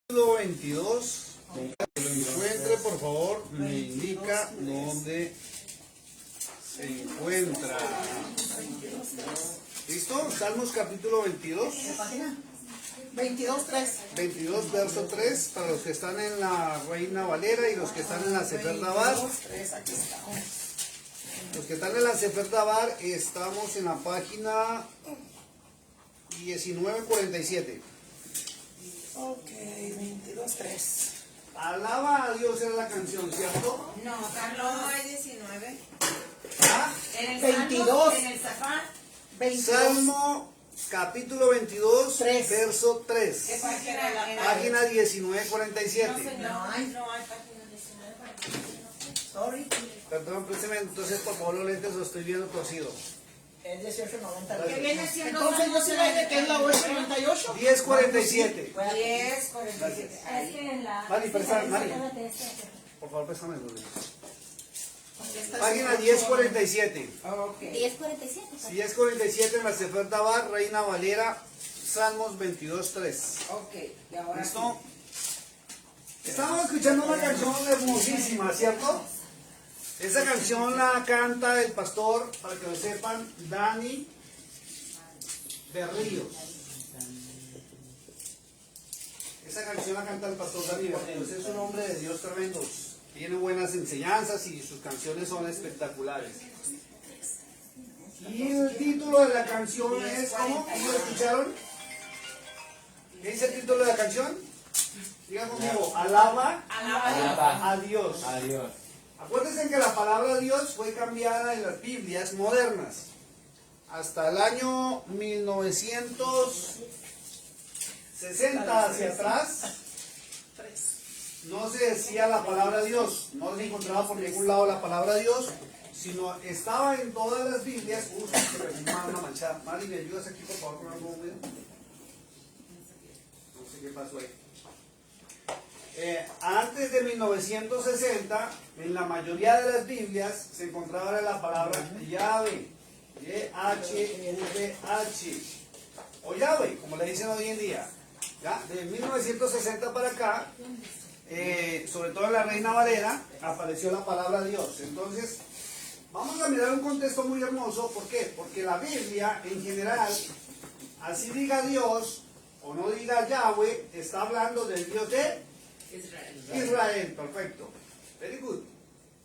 Capítulo 22. Que lo encuentre, por favor, me indica dónde se encuentra. ¿Listo? Salmos capítulo 22. 22:3. 22, verso 3, para los que están en la Reina Valera y los que están en la Sefer Dabar. 22:3, aquí estamos. Los que están en la Sefer Dabar, estamos en la página 1947. Ok, 22:3. Alaba a Dios era la canción, ¿cierto? No, Carlos es 19. ¿Ah? En el 22. Salmo, en el Zafar. 22. Salmo capítulo 22, 3. verso ¿Qué 3. página era? Página No, 1947. señor, No hay. no hay página 19 para que Sorry. Perdón, présteme, entonces por favor los lentes los estoy viendo torcido. Es 18:90. ¿Qué viene siendo? Entonces yo sí le que es la 8:98. 10:47. 10, 47. Es que en la... Mari, préstame, Mari. Espérate, este. Por favor, préstame los lentes. Aquí está. Página 10:47. Ok. 10:47. 10:47 en la Sefer Dabar, Reina Valera, Salmos 22:3. Ok, y ahora ¿Listo? Estamos escuchando una canción hermosísima, ¿cierto? Esa canción la canta el pastor, para que lo sepan, Dani Berríos. Esa canción la canta el pastor Dani Berríos. Es un hombre de Dios tremendo. Tiene buenas enseñanzas y sus canciones son espectaculares. Y el título de la canción es, ¿cómo? ¿Cómo lo escucharon? ¿Qué dice el título de la canción? Diga conmigo, alaba a Dios. Adiós. Acuérdense que la palabra Dios fue cambiada en las Biblias modernas. Hasta el año 1960 hacia atrás, no se decía la palabra Dios, no se encontraba por ningún lado la palabra Dios, sino estaba en todas las Biblias. Que me fumaba una manchada. Mari, ¿me ayudas aquí por favor con algo húmedo? No sé qué pasó ahí. Antes de 1960, en la mayoría de las Biblias se encontraba la palabra Yahvé, Y-H-V-H, o Yahvé, como le dicen hoy en día. ¿Ya? De 1960 para acá, sobre todo en la Reina Valera, apareció la palabra Dios. Entonces, vamos a mirar un contexto muy hermoso. ¿Por qué? Porque la Biblia, en general, así diga Dios o no diga Yahvé, está hablando del Dios de Israel, perfecto. Very good.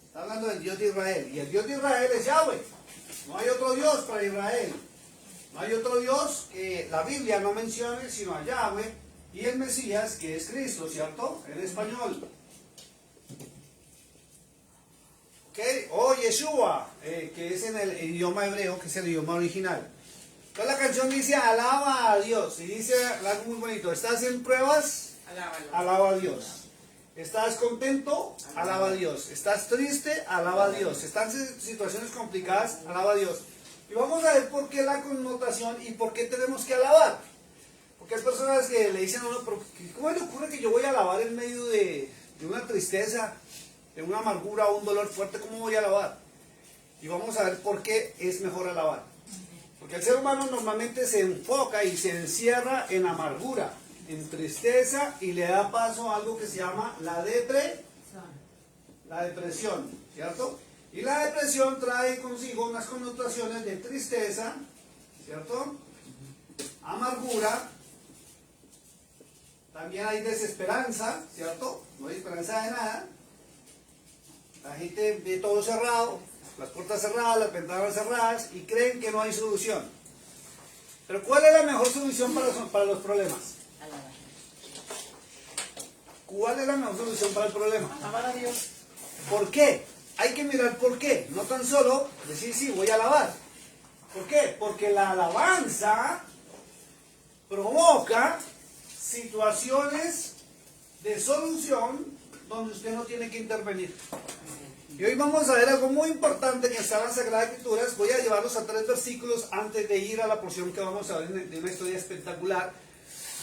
Está hablando del Dios de Israel. Y el Dios de Israel es Yahvé. No hay otro Dios para Israel. No hay otro Dios que la Biblia no mencione sino a Yahvé y el Mesías, que es Cristo, ¿cierto? En español. ¿Ok? O Yeshua, que es en el idioma hebreo, que es el idioma original. Entonces la canción dice, alaba a Dios. Y dice algo muy bonito. ¿Estás en pruebas? Alábalo. Alaba a Dios. ¿Estás contento? Alaba a Dios. ¿Estás triste? Alaba a Dios. ¿Estás en situaciones complicadas? Alaba a Dios. Y vamos a ver por qué la connotación y por qué tenemos que alabar. Porque hay personas que le dicen a uno, pero ¿cómo le ocurre que yo voy a alabar en medio de una tristeza, de una amargura o un dolor fuerte? ¿Cómo voy a alabar? Y vamos a ver por qué es mejor alabar. Porque el ser humano normalmente se enfoca y se encierra en amargura, en tristeza, y le da paso a algo que se llama la depresión, ¿cierto? Y la depresión trae consigo unas connotaciones de tristeza, ¿cierto? Amargura, también hay desesperanza, ¿cierto? No hay esperanza de nada. La gente ve todo cerrado, las puertas cerradas, las ventanas cerradas, y creen que no hay solución. Pero ¿cuál es la mejor solución para los problemas? ¿Cuál es la mejor solución para el problema? alabar a Dios. ¿Por qué? Hay que mirar por qué. No tan solo decir, sí, voy a alabar. ¿Por qué? Porque la alabanza provoca situaciones de solución donde usted no tiene que intervenir. Y hoy vamos a ver algo muy importante que está en las Sagradas Escrituras. Voy a llevarlos a 3 versículos antes de ir a la porción que vamos a ver de una historia espectacular,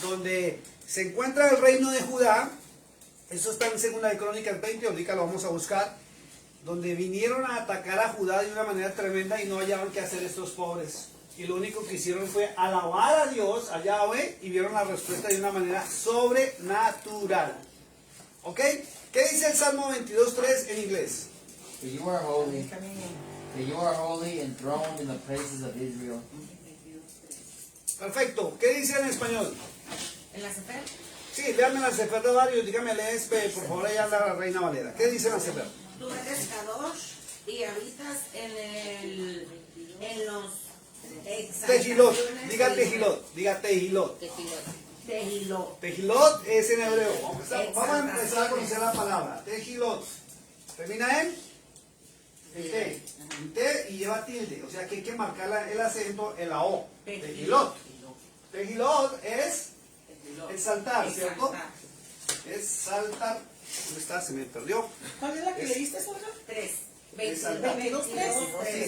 donde se encuentra el reino de Judá. Eso está en 2 de Crónicas 20, ahorita lo vamos a buscar, donde vinieron a atacar a Judá de una manera tremenda y no hallaban qué hacer estos pobres. y lo único que hicieron fue alabar a Dios, a Yahweh, y vieron la respuesta de una manera sobrenatural. ¿Ok? ¿Qué dice el Salmo 22.3 en inglés? For you are holy, enthroned in the praises of Israel. Perfecto. ¿Qué dice en español? ¿En la Sefer? Sí, léame la Sefer de varios, dígame, lees, por favor, allá la Reina Valera. ¿Qué dice la Sefer? Tú eres Kadosh y habitas en los Tejilot, exaltaciones diga de Tejilot, diga Tejilot. Tejilot. Tejilot es en hebreo. Vamos a empezar a conocer la palabra. Tejilot. Termina en T. En T y lleva tilde. O sea que hay que marcar el acento en la O. Tejilot. Tejilot es exaltar, ¿cierto? Es saltar. ¿Dónde está? Se me perdió. ¿Cuál es la que leíste, Olga? 3. Exaltar. 22, Sí,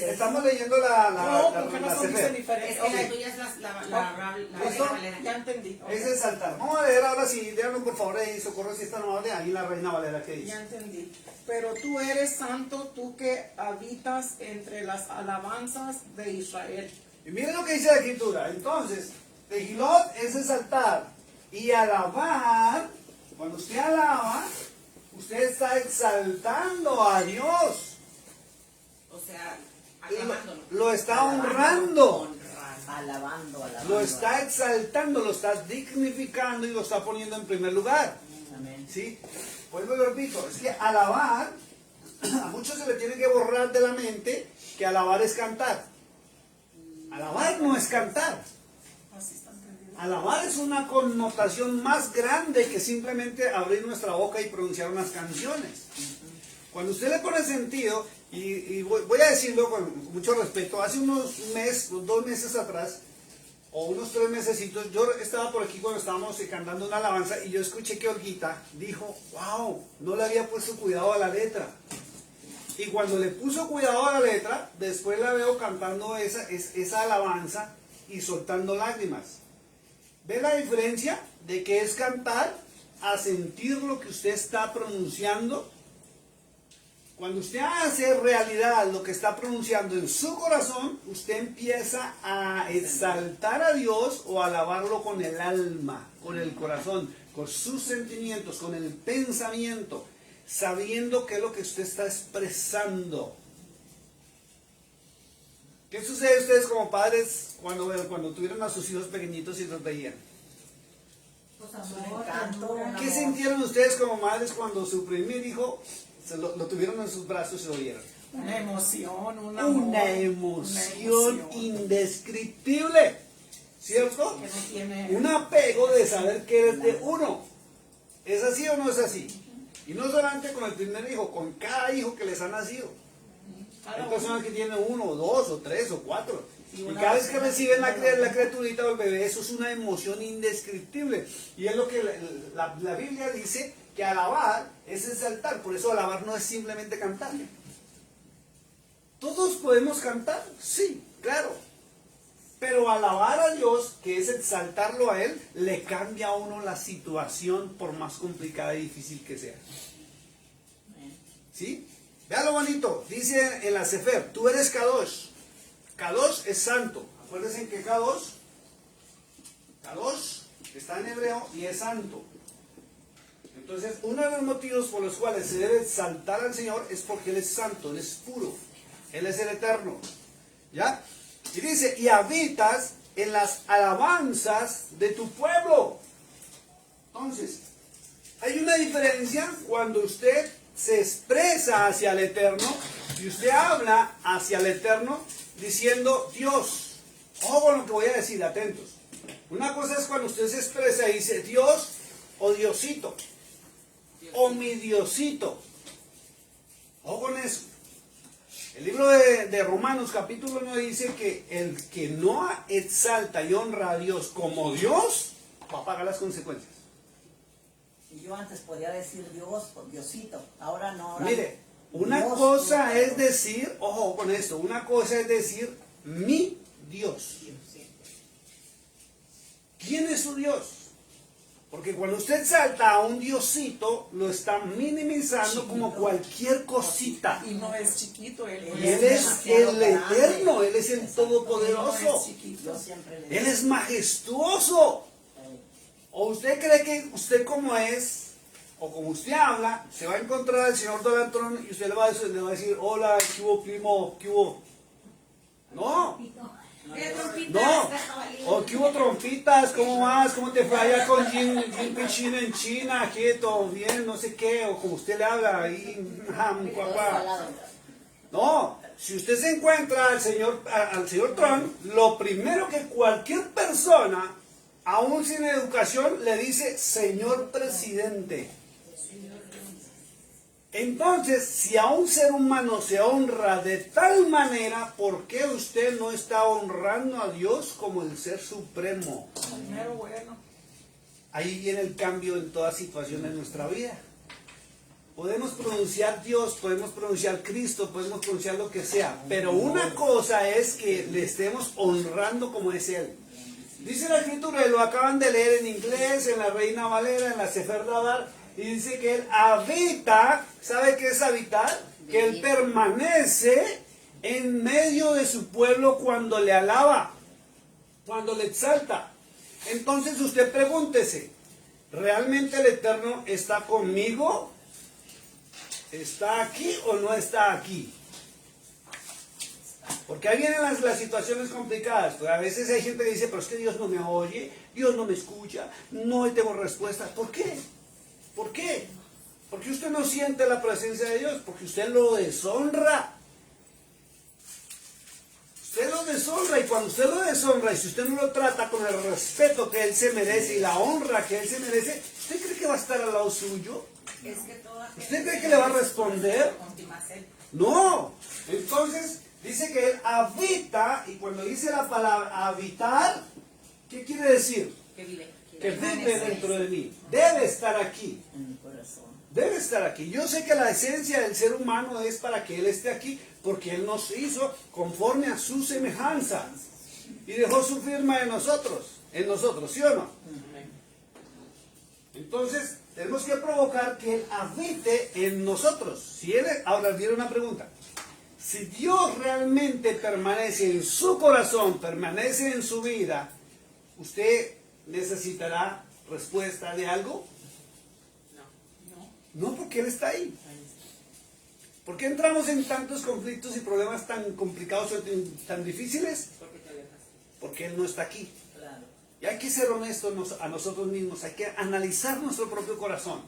estamos leyendo la porque no son Sefer. Es diferentes. que la tuya es la ¿Listo? Reina Valera. Ya entendí. Es exaltar. Vamos a leer ahora sí. Díganos por favor ahí, Socorro, si está amable. Ahí la Reina Valera que dice. Ya entendí. Pero tú eres santo, tú que habitas entre las alabanzas de Israel. Y miren lo que dice la escritura. Entonces, Tejilot es exaltar y alabar. Cuando usted alaba, usted está exaltando a Dios. O sea, aclamándolo. Lo está honrando. Alabando. Lo está exaltando, lo está dignificando y lo está poniendo en primer lugar. Amén. ¿Sí? Pues lo repito, es que alabar, a muchos se le tiene que borrar de la mente que alabar es cantar. Alabar no es cantar. Así está entendido. Alabar es una connotación más grande que simplemente abrir nuestra boca y pronunciar unas canciones. Cuando usted le pone sentido, y voy a decirlo con mucho respeto, hace unos meses, 2 meses atrás, o unos 3 mesecitos, yo estaba por aquí cuando estábamos cantando una alabanza y yo escuché que Olguita dijo, wow, no le había puesto cuidado a la letra. Y cuando le puso cuidado a la letra, después la veo cantando esa alabanza y soltando lágrimas. ¿Ve la diferencia de que es cantar a sentir lo que usted está pronunciando? Cuando usted hace realidad lo que está pronunciando en su corazón, usted empieza a exaltar a Dios o a alabarlo con el alma, con el corazón, con sus sentimientos, con el pensamiento, sabiendo qué es lo que usted está expresando. ¿Qué sucede a ustedes como padres cuando tuvieron a sus hijos pequeñitos y los veían? Pues ¿Qué sintieron ustedes como madres cuando su primer hijo lo tuvieron en sus brazos y lo vieron? Una emoción, un Una amor, emoción indescriptible, ¿cierto? que no tiene. Un apego de saber que eres de uno. ¿Es así o no es así? Y no solamente con el primer hijo, con cada hijo que les ha nacido. Hay personas que tienen 1, 2, o 3, o 4. Y cada vez que reciben la criaturita o el bebé, eso es una emoción indescriptible. Y es lo que la Biblia dice, que alabar es exaltar. Por eso alabar no es simplemente cantar. ¿Todos podemos cantar? Sí, claro. Pero alabar a Dios, que es exaltarlo a Él, le cambia a uno la situación por más complicada y difícil que sea. ¿Sí? Vea lo bonito. Dice en la Sefer, tú eres Kadosh. Kadosh es santo. Acuérdense que Kadosh está en hebreo y es santo. Entonces, uno de los motivos por los cuales se debe exaltar al Señor es porque Él es santo, Él es puro, Él es el eterno. ¿Ya? Y dice, y habitas en las alabanzas de tu pueblo. Entonces, hay una diferencia cuando usted se expresa hacia el Eterno y usted habla hacia el Eterno diciendo Dios. Ojo con lo que voy a decir, atentos. Una cosa es cuando usted se expresa y dice Dios o Diosito o mi Diosito. Ojo con eso. El libro de Romanos capítulo 9 dice que el que no exalta y honra a Dios como Dios va a pagar las consecuencias. Y yo antes podía decir Dios o Diosito, ahora no. Ahora Mire, una Dios, cosa Dios. es decir, ojo con esto, una cosa es decir mi Dios. ¿Quién es su Dios? Porque cuando usted salta a un diosito, lo está minimizando como cualquier cosita. Y no es chiquito, él Y Él es el eterno, Él es el no es todopoderoso. chiquito. Yo siempre le Él es majestuoso. ¿O usted cree que usted como es, o como usted habla, se va a encontrar al señor Donald Trump y usted le va a decir, hola, ¿qué hubo, primo? ¿Qué hubo? No. No. ¿O qué hubo, trompitas? ¿Cómo vas? ¿Cómo te fue allá con Jin Pichín en China? ¿Qué? ¿Todo bien? No sé qué. O como usted le habla ahí, mi papá. No. Si usted se encuentra al señor Trump, lo primero que cualquier persona, aún sin educación, le dice, señor presidente. Entonces, si a un ser humano se honra de tal manera, ¿por qué usted no está honrando a Dios como el ser supremo? Primero, bueno. Ahí viene el cambio en toda situación de nuestra vida. Podemos pronunciar Dios, podemos pronunciar Cristo, podemos pronunciar lo que sea, pero una cosa es que le estemos honrando como es Él. Dice la Escritura, y lo acaban de leer en inglés, en la Reina Valera, en la Sefer Dabar, y dice que Él habita. ¿Sabe qué es habitar? Que Él permanece en medio de su pueblo cuando le alaba, cuando le exalta. Entonces usted pregúntese, ¿realmente el Eterno está conmigo? ¿Está aquí o no está aquí? Porque ahí vienen las situaciones complicadas. Pues a veces hay gente que dice, pero es que Dios no me oye, Dios no me escucha, no tengo respuesta. ¿Por qué? ¿Por qué? Porque usted no siente la presencia de Dios, porque usted lo deshonra. Usted lo deshonra, y cuando usted lo deshonra, y si usted no lo trata con el respeto que Él se merece y la honra que Él se merece, ¿usted cree que va a estar al lado suyo? ¿Usted cree que le va a responder? No. Entonces, dice que Él habita, y cuando dice la palabra habitar, ¿qué quiere decir? Que vive. Que vive dentro de mí. Debe estar aquí. en mi corazón. Debe estar aquí. Yo sé que la esencia del ser humano es para que Él esté aquí, porque Él nos hizo conforme a su semejanza. Y dejó su firma en nosotros, ¿sí o no? Entonces, tenemos que provocar que Él habite en nosotros. Si Él, ahora viene una pregunta. Si Dios realmente permanece en su corazón, permanece en su vida, ¿usted necesitará respuesta de algo? No, porque Él está ahí. ¿Por qué entramos en tantos conflictos y problemas tan complicados o tan difíciles? Porque Él no está aquí. Claro. Y hay que ser honestos a nosotros mismos, hay que analizar nuestro propio corazón.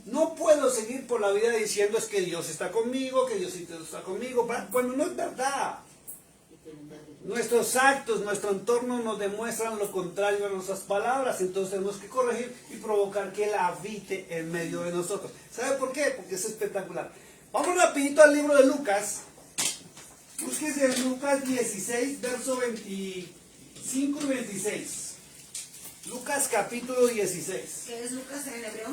No puedo seguir por la vida diciendo es que Dios está conmigo, que Diosito está conmigo, cuando no es verdad. Nuestros actos, nuestro entorno nos demuestran lo contrario a nuestras palabras, entonces tenemos que corregir y provocar que Él habite en medio de nosotros. ¿Sabe por qué? Porque es espectacular. Vamos rapidito al libro de Lucas. Búsquese en Lucas 16, verso 25 y 26. Lucas capítulo 16. ¿Qué es Lucas en hebreo?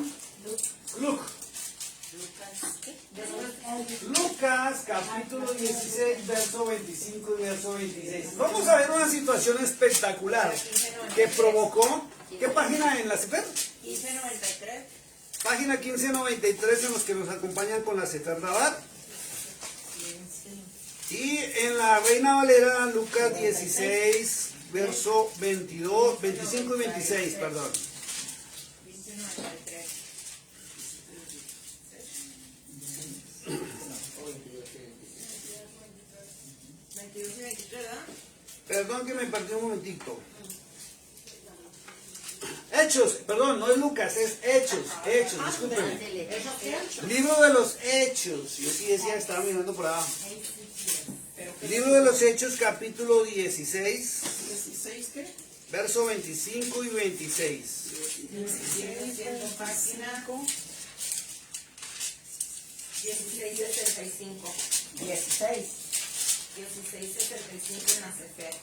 Lucas capítulo 16, verso 25 y verso 26. Vamos a ver una situación espectacular que provocó. ¿Qué página en la Sefer? 1593. Página 1593 en los que nos acompañan con la Sefer Dabar. Y en la Reina Valera, Lucas 16, verso 22, 25 y 26, perdón. 1593. Perdón que me perdí un momentito. Hechos, perdón, no es Lucas, es Hechos, discúlpenme. Libro de los Hechos, yo sí decía, estaba mirando por abajo. Libro de los Hechos, capítulo 16, ¿16 qué? verso 25 y 26. 25. 1665. 16. 1665 en la Sefer.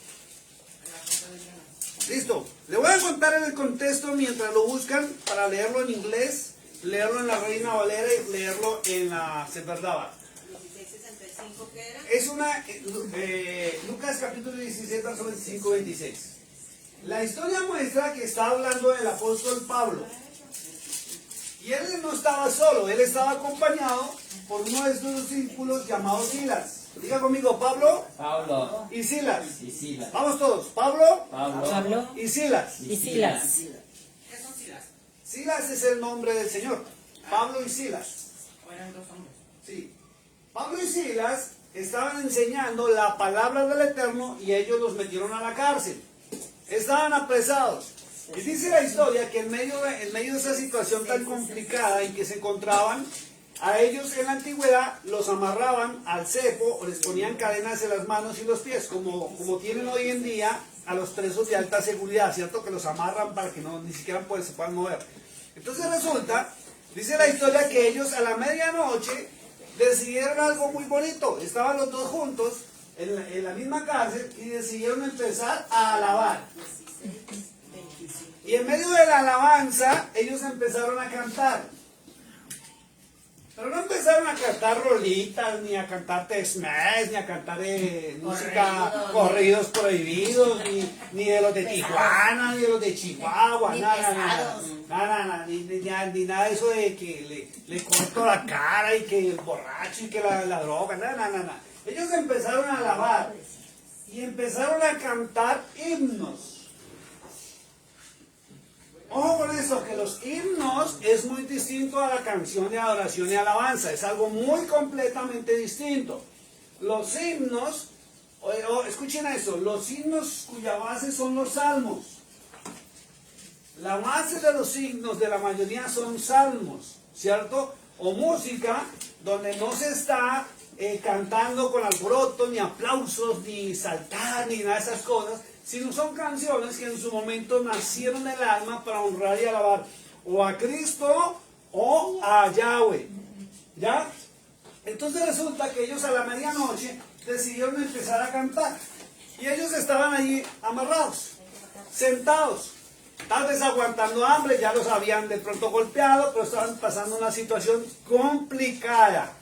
En la Junta de Llenas. Listo, le voy a contar en el contexto mientras lo buscan para leerlo en inglés, leerlo en la Reina Valera y leerlo en la Sefer Dabar. 1665, ¿qué era? Es una, Lucas capítulo 16, verso 25 y 26. La historia muestra que está hablando del apóstol Pablo. Y él no estaba solo, él estaba acompañado por uno de sus discípulos llamado Silas. Diga conmigo, Pablo Pablo y Silas. y Silas. Vamos todos, Pablo Pablo y Silas. y Silas. ¿Qué son Silas? Silas es el nombre del Señor. Pablo y Silas. ¿O eran dos hombres? Sí. Pablo y Silas estaban enseñando la palabra del Eterno y ellos los metieron a la cárcel. Estaban apresados. Y dice la historia que en medio de esa situación tan complicada en que se encontraban, a ellos en la antigüedad los amarraban al cepo o les ponían cadenas en las manos y los pies, como tienen hoy en día a los presos de alta seguridad, ¿cierto? Que los amarran para que ni siquiera se puedan mover. Entonces resulta, dice la historia, que ellos a la medianoche decidieron algo muy bonito. Estaban los dos juntos en la misma cárcel y decidieron empezar a alabar. Y en medio de la alabanza, ellos empezaron a cantar. Pero no empezaron a cantar rolitas, ni a cantar Tex-Mex, ni a cantar música, corridos prohibidos, ni de los de Tijuana, ni de los de Chihuahua, Ni nada, pesados. ni nada de eso de que le corto la cara y que el borracho y que la droga, nada. Ellos empezaron a alabar y empezaron a cantar himnos. Ojo con eso, que los himnos es muy distinto a la canción de adoración y alabanza, es algo muy completamente distinto. Los himnos, escuchen eso, los himnos cuya base son los salmos. La base de los himnos de la mayoría son salmos, ¿cierto? O música donde no se está cantando con alboroto, ni aplausos, ni saltar, ni nada de esas cosas, sino son canciones que en su momento nacieron del alma para honrar y alabar o a Cristo o a Yahweh. ¿Ya? Entonces resulta que ellos a la medianoche decidieron empezar a cantar. Y ellos estaban allí amarrados, sentados, tal vez aguantando hambre, ya los habían de pronto golpeado, pero estaban pasando una situación complicada,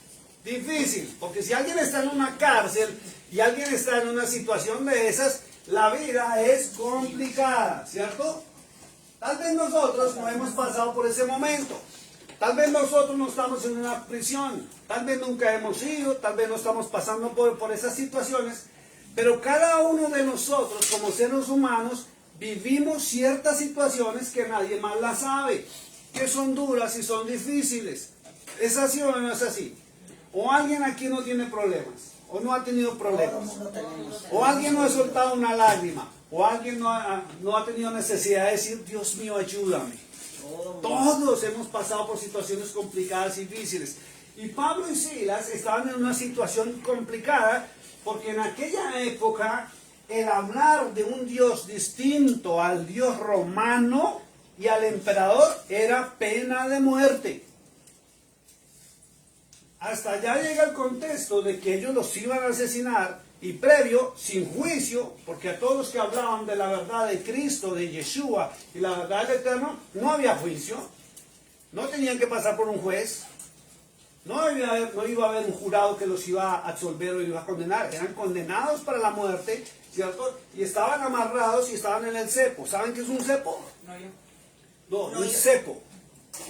difícil, porque si alguien está en una cárcel y alguien está en una situación de esas, la vida es complicada, ¿cierto? Tal vez nosotros no hemos pasado por ese momento. Tal vez nosotros no estamos en una prisión. Tal vez nunca hemos ido. Tal vez no estamos pasando por esas situaciones. Pero cada uno de nosotros, como seres humanos, vivimos ciertas situaciones que nadie más las sabe. Que son duras y son difíciles. ¿Es así o no es así? O alguien aquí no tiene problemas. O no ha tenido problemas, o alguien no ha soltado una lágrima, o alguien no ha tenido necesidad de decir, Dios mío, ayúdame. Todos hemos pasado por situaciones complicadas y difíciles. Y Pablo y Silas estaban en una situación complicada, porque en aquella época el hablar de un Dios distinto al Dios romano y al emperador era pena de muerte. Hasta allá llega el contexto de que ellos los iban a asesinar y previo, sin juicio, porque a todos los que hablaban de la verdad de Cristo, de Yeshua y la verdad del Eterno, no había juicio, no tenían que pasar por un juez, no iba a haber un jurado que los iba a absolver o iba a condenar, eran condenados para la muerte, ¿cierto? Y estaban amarrados y estaban en el cepo. ¿Saben qué es un cepo? No, yo. No, un cepo.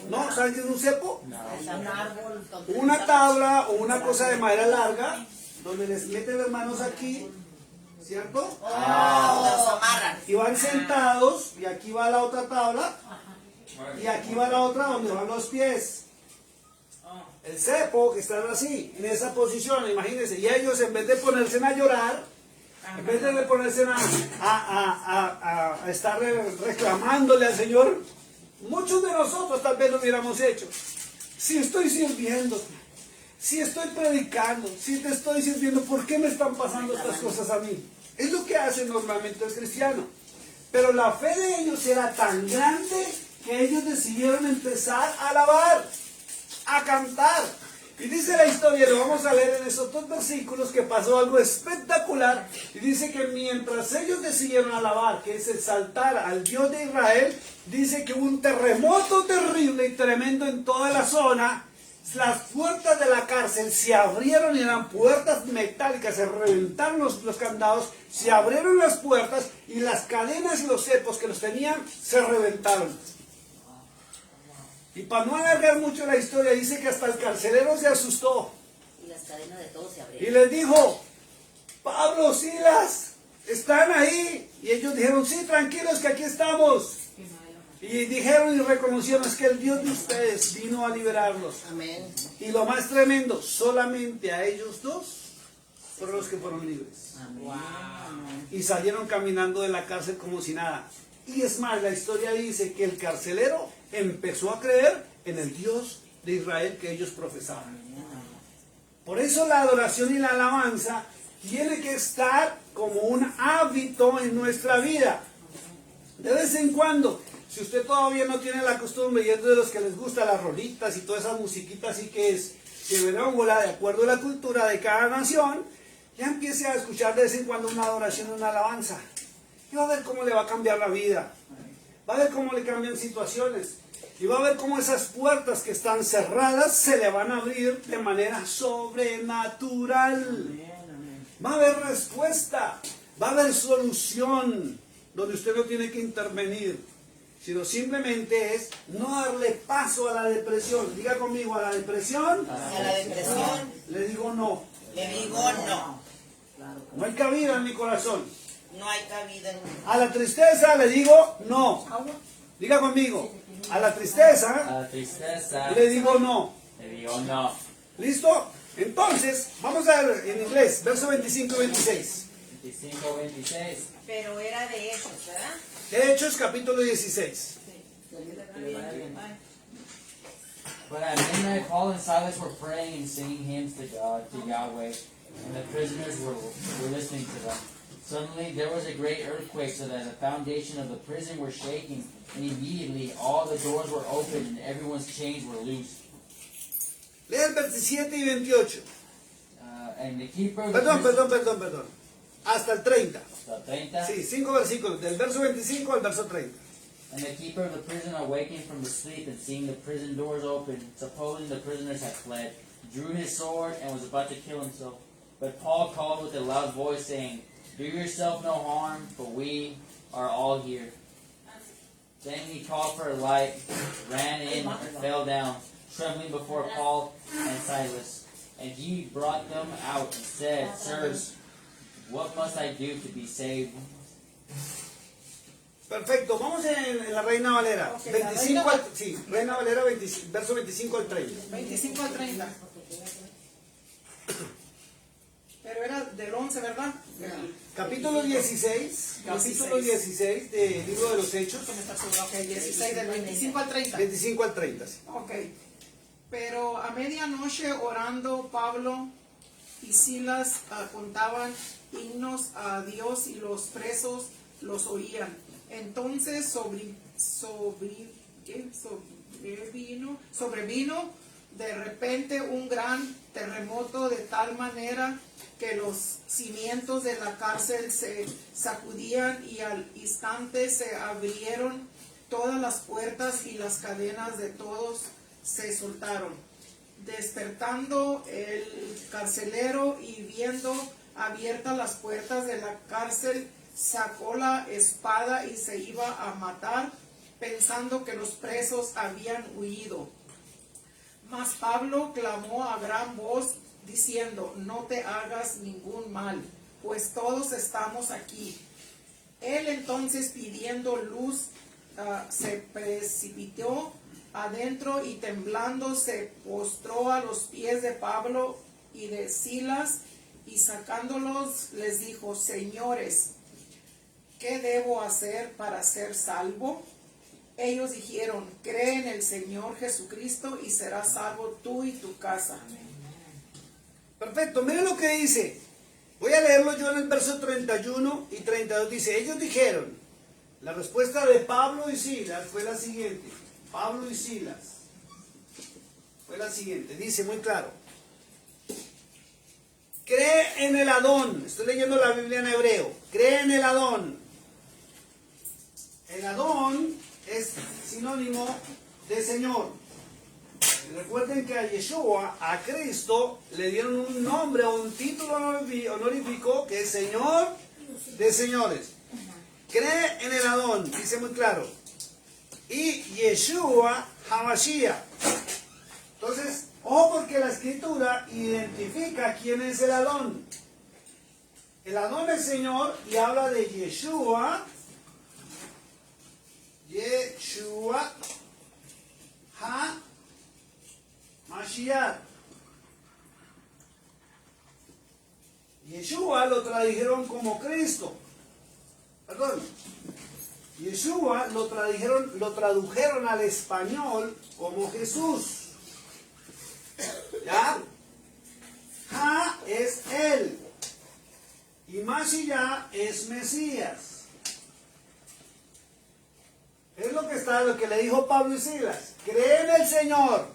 ¿No? ¿Saben qué es un cepo? Es un árbol donde Una tabla o una cosa de madera larga donde les meten las manos aquí, ¿cierto? Los amarran. Y van sentados y aquí va la otra tabla y aquí va la otra donde van los pies. El cepo que están así, en esa posición, imagínense. Y ellos en vez de ponerse a llorar, en vez de ponerse a estar reclamándole al Señor, muchos de nosotros tal vez lo hubiéramos hecho. Si estoy sirviendo, si estoy predicando, si te estoy sirviendo, ¿por qué me están pasando estas cosas a mí? Es lo que hace normalmente el cristiano. Pero la fe de ellos era tan grande que ellos decidieron empezar a alabar, a cantar. Y dice la historia, lo vamos a leer en esos dos versículos, que pasó algo espectacular. Y dice que mientras ellos decidieron alabar, que es exaltar al Dios de Israel, dice que hubo un terremoto terrible y tremendo en toda la zona. las puertas de la cárcel se abrieron y eran puertas metálicas, se reventaron los candados, se abrieron las puertas y las cadenas y los cepos que los tenían se reventaron. Y para no alargar mucho la historia, dice que hasta el carcelero se asustó Y las cadenas de todos se y abrieron. les dijo: Pablo, Silas, ¿están ahí? Y ellos dijeron: sí, tranquilos que aquí estamos. Y dijeron y reconocieron: es que el Dios de ustedes vino a liberarlos. Amén. Y lo más tremendo, solamente a ellos dos fueron los que fueron libres. Y salieron caminando de la cárcel como si nada. Y es más, la historia dice que el carcelero empezó a creer en el Dios de Israel que ellos profesaban. Por eso la adoración y la alabanza tiene que estar como un hábito en nuestra vida. De vez en cuando, si usted todavía no tiene la costumbre y es de los que les gustan las rolitas y todas esas musiquitas así que es benévola de acuerdo a la cultura de cada nación, ya empiece a escuchar de vez en cuando una adoración, una alabanza. Y va a ver cómo le va a cambiar la vida. Va a ver cómo le cambian situaciones. Y va a ver cómo esas puertas que están cerradas se le van a abrir de manera sobrenatural. Va a haber respuesta. Va a haber solución donde usted no tiene que intervenir, sino simplemente es no darle paso a la depresión. Diga conmigo: a la depresión. A la depresión Le digo no. le digo no. No hay cabida en mi corazón. No hay cabida en mí. A la tristeza le digo no. Diga conmigo: a la tristeza La tristeza. le digo no. Le digo no. ¿Listo? Entonces, vamos a ver en inglés, verso 25 y 26. 25, 26. Pero era de Hechos, ¿verdad? De Hechos, capítulo 16. But at midnight, Paul and Silas were praying and singing hymns to God, to Yahweh, and the prisoners were listening to them. Suddenly there was a great earthquake, so that the foundation of the prison were shaking, and immediately all the doors were opened and everyone's chains were loosed. Lea el 27 y 28. And the keeper of the Perdón. Hasta el 30. the 30, Sí, 5 versículos, del verso 25 al verso 30. and the keeper of the prison, awaking from the sleep and seeing the prison doors open, supposing the prisoners had fled, drew his sword and was about to kill himself. But Paul called with a loud voice, saying, "Do yourself no harm, for we are all here." Then he called for a light, ran in, and fell down, trembling before Paul and Silas. And he brought them out and said, "Sirs, what must I do to be saved?" Perfecto, vamos en la Reina Valera. Ok, la 25 Reina- sí, Reina Valera, verso 25 al 30. 25 al 30. Pero era del 11, ¿verdad? Capítulo 16, capítulo 16 del libro de los Hechos, ¿Cómo está seguro? Ok, 16 del 25 al 30. 25 al 30. Sí. Ok. Pero a medianoche orando Pablo y Silas contaban himnos a Dios y los presos los oían. Entonces sobrevino de repente un gran terremoto de tal manera que los cimientos de la cárcel se sacudían y al instante se abrieron todas las puertas y las cadenas de todos se soltaron. Despertando el carcelero y viendo abiertas las puertas de la cárcel, sacó la espada y se iba a matar, pensando que los presos habían huido. Mas Pablo clamó a gran voz, diciendo: "No te hagas ningún mal, pues todos estamos aquí". Él entonces, pidiendo luz, se precipitó adentro y temblando se postró a los pies de Pablo y de Silas, y sacándolos les dijo: "Señores, ¿qué debo hacer para ser salvo?". Ellos dijeron: "Cree en el Señor Jesucristo y serás salvo tú y tu casa". Perfecto, miren lo que dice. Voy a leerlo yo en el verso 31 y 32. Dice: ellos dijeron, la respuesta de Pablo y Silas fue la siguiente. Pablo y Silas fue la siguiente. Dice muy claro: cree en el Adón. Estoy leyendo la Biblia en hebreo. Cree en el Adón. El Adón es sinónimo de Señor. Recuerden que a Yeshua, a Cristo, le dieron un nombre o un título honorífico que es Señor de señores. Cree en el Adón, dice muy claro. Y Yeshua HaMashiach. Entonces, ojo porque la escritura identifica quién es el Adón. El Adón es Señor y habla de Yeshua. Yeshua HaMashiach. Yeshua lo tradujeron como Cristo. Perdón. Yeshua lo tradujeron al español como Jesús. ¿Ya? Ha es Él. Y Mashiach es Mesías. Es lo que le dijo Pablo y Silas. Cree en el Señor.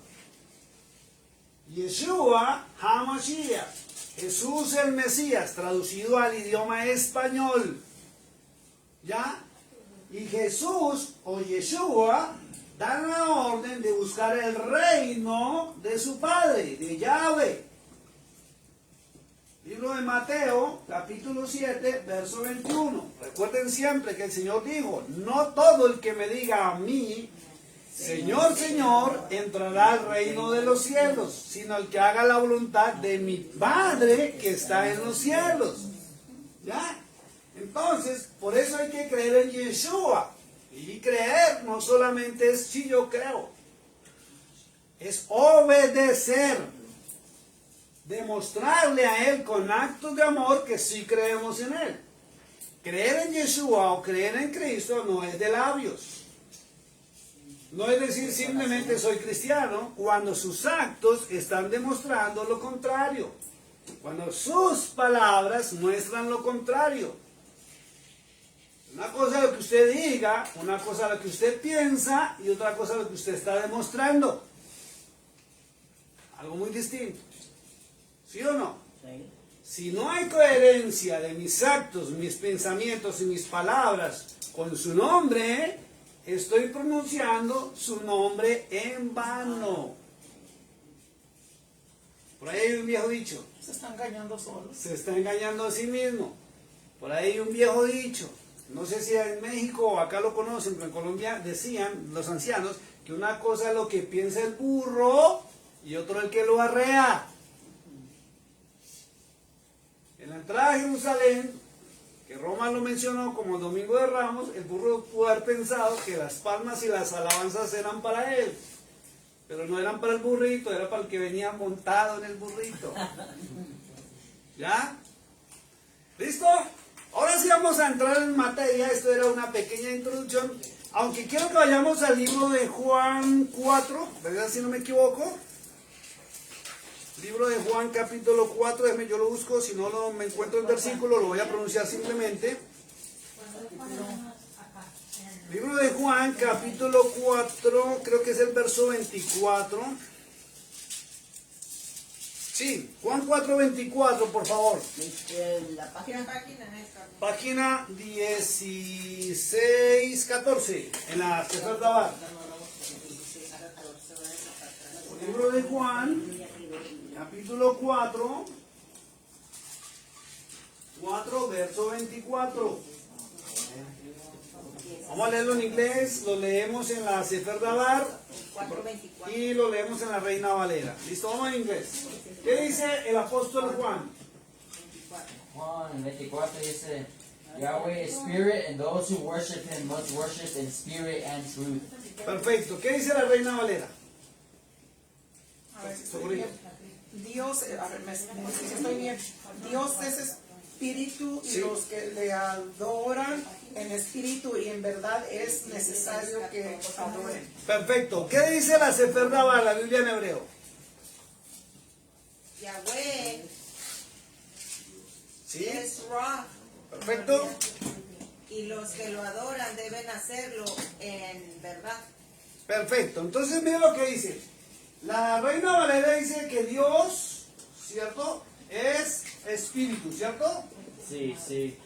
Yeshua HaMashiach. Jesús el Mesías, traducido al idioma español. ¿Ya? Y Jesús o Yeshua dan la orden de buscar el reino de su Padre, de Yahweh. Libro de Mateo, capítulo 7, verso 21. Recuerden siempre que el Señor dijo, no todo el que me diga a mí, Señor, Señor, entrará al reino de los cielos, sino el que haga la voluntad de mi Padre que está en los cielos. ¿Ya? Entonces, por eso hay que creer en Yeshua. Y creer no solamente es si yo creo, es obedecer, demostrarle a Él con actos de amor que sí creemos en Él. Creer en Yeshua o creer en Cristo no es de labios. No es decir simplemente soy cristiano cuando sus actos están demostrando lo contrario. Cuando sus palabras muestran lo contrario. Una cosa es lo que usted diga, una cosa es lo que usted piensa y otra cosa es lo que usted está demostrando. Algo muy distinto. ¿Sí o no? Sí. Si no hay coherencia de mis actos, mis pensamientos y mis palabras con su nombre, estoy pronunciando su nombre en vano. Por ahí hay un viejo dicho. Se está engañando solos. Se está engañando a sí mismo. Por ahí hay un viejo dicho. No sé si en México o acá lo conocen, pero en Colombia decían los ancianos que una cosa es lo que piensa el burro y otro el que lo arrea. En la entrada a Jerusalén, que Roma lo mencionó como el Domingo de Ramos, el burro pudo haber pensado que las palmas y las alabanzas eran para él, pero no eran para el burrito, era para el que venía montado en el burrito. ¿Ya? ¿Listo? Ahora sí vamos a entrar en materia. Esto era una pequeña introducción, aunque quiero que vayamos al libro de Juan 4, ¿verdad? Si no me equivoco. Libro de Juan capítulo 4, déjeme, yo lo busco, si no me encuentro el versículo, lo voy a pronunciar simplemente. Libro de Juan capítulo 4, creo que es el verso 24. Sí, Juan 4, 24, por favor. La página. Página 16, 14, en la Sefer Dabar. Libro de Juan, capítulo 4, 4, verso 24. Vamos a leerlo en inglés, lo leemos en la Sefer Dabar y lo leemos en la Reina Valera. ¿Listo? Vamos en inglés. ¿Qué dice el apóstol Juan? Juan 24 dice, Yahweh is spirit, and those who worship him must worship in spirit and truth. Perfecto. ¿Qué dice la Reina Valera? A ver si estoy bien. Dios, a ver, si estoy bien. Dios es espíritu y Sí. los que le adoran en espíritu y en verdad es necesario que adoren. Perfecto. ¿Qué dice la Sefer Dabar, la Biblia en hebreo? Yahweh ¿Sí? es Ra, Perfecto. y los que lo adoran deben hacerlo en verdad. Perfecto. Entonces miren lo que dice. La Reina Valera dice que Dios, ¿cierto? Es espíritu, ¿cierto? Sí, sí,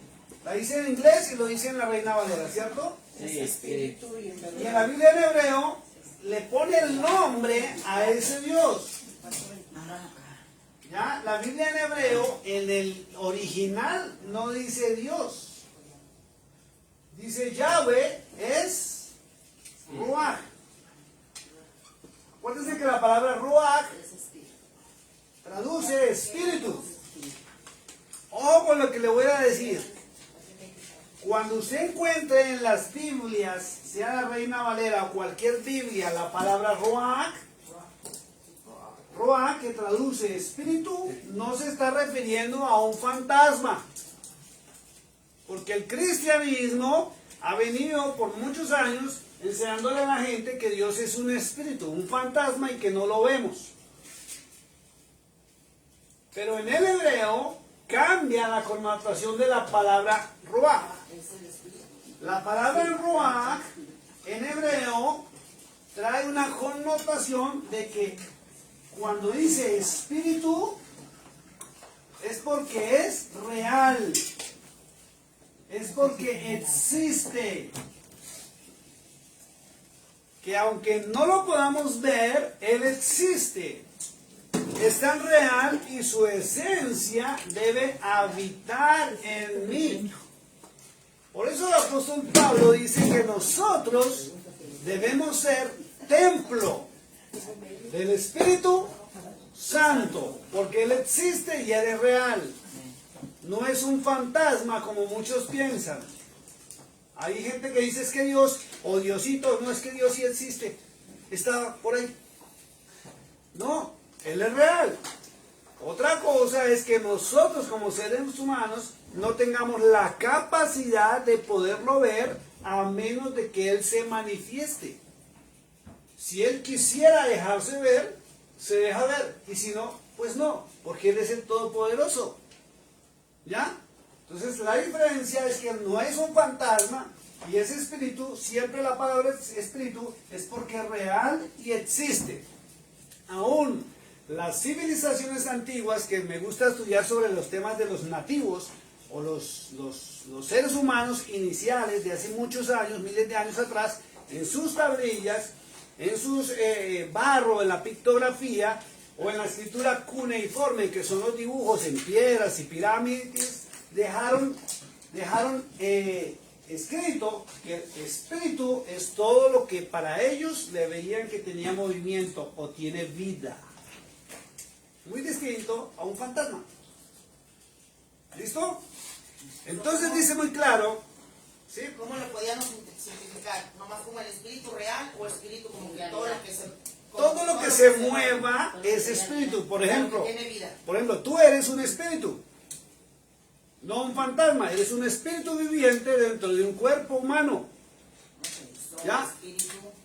La dice en inglés y lo dice en la Reina Valera, ¿cierto? Es sí, sí. espíritu y en Y en verdad. la Biblia en hebreo le pone el nombre a ese Dios. Ya, la Biblia en hebreo, en el original, no dice Dios. Dice Yahweh es Ruach. Acuérdense que la palabra Ruach traduce espíritu. Ojo con lo que le voy a decir. Cuando usted encuentre en las Biblias, sea la Reina Valera o cualquier Biblia, la palabra Ruach, Ruach, que traduce espíritu, no se está refiriendo a un fantasma. Porque el cristianismo ha venido por muchos años enseñándole a la gente que Dios es un espíritu, un fantasma y que no lo vemos. Pero en el hebreo cambia la connotación de la palabra Ruach. La palabra Ruach en hebreo trae una connotación de que cuando dice espíritu es porque es real, es porque existe, que aunque no lo podamos ver, Él existe, es tan real y su esencia debe habitar en mí. Por eso el apóstol Pablo dice que nosotros debemos ser templo del Espíritu Santo, porque Él existe y Él es real. No es un fantasma como muchos piensan. Hay gente que dice es que Dios, o Diosito, no es que Dios sí existe, está por ahí. No, Él es real. Otra cosa es que nosotros como seres humanos no tengamos la capacidad de poderlo ver a menos de que Él se manifieste. Si Él quisiera dejarse ver, se deja ver. Y si no, pues no, porque Él es el Todopoderoso. ¿Ya? Entonces la diferencia es que no es un fantasma y ese espíritu, siempre la palabra espíritu es porque es real y existe. Aún las civilizaciones antiguas, que me gusta estudiar sobre los temas de los nativos o los seres humanos iniciales de hace muchos años, miles de años atrás, en sus tablillas, en sus barro, en la pictografía o en la escritura cuneiforme, que son los dibujos en piedras y pirámides, dejaron escrito que el espíritu es todo lo que para ellos le veían que tenía movimiento o tiene vida. Muy distinto a un fantasma. ¿Listo? Entonces dice muy claro, ¿sí? ¿Cómo lo podíamos simplificar? ¿Nomás como el espíritu real o espíritu como que todo lo que se... Todo lo que se mueva es espíritu. Por ejemplo, tú eres un espíritu, no un fantasma. Eres un espíritu viviente dentro de un cuerpo humano. ¿Ya?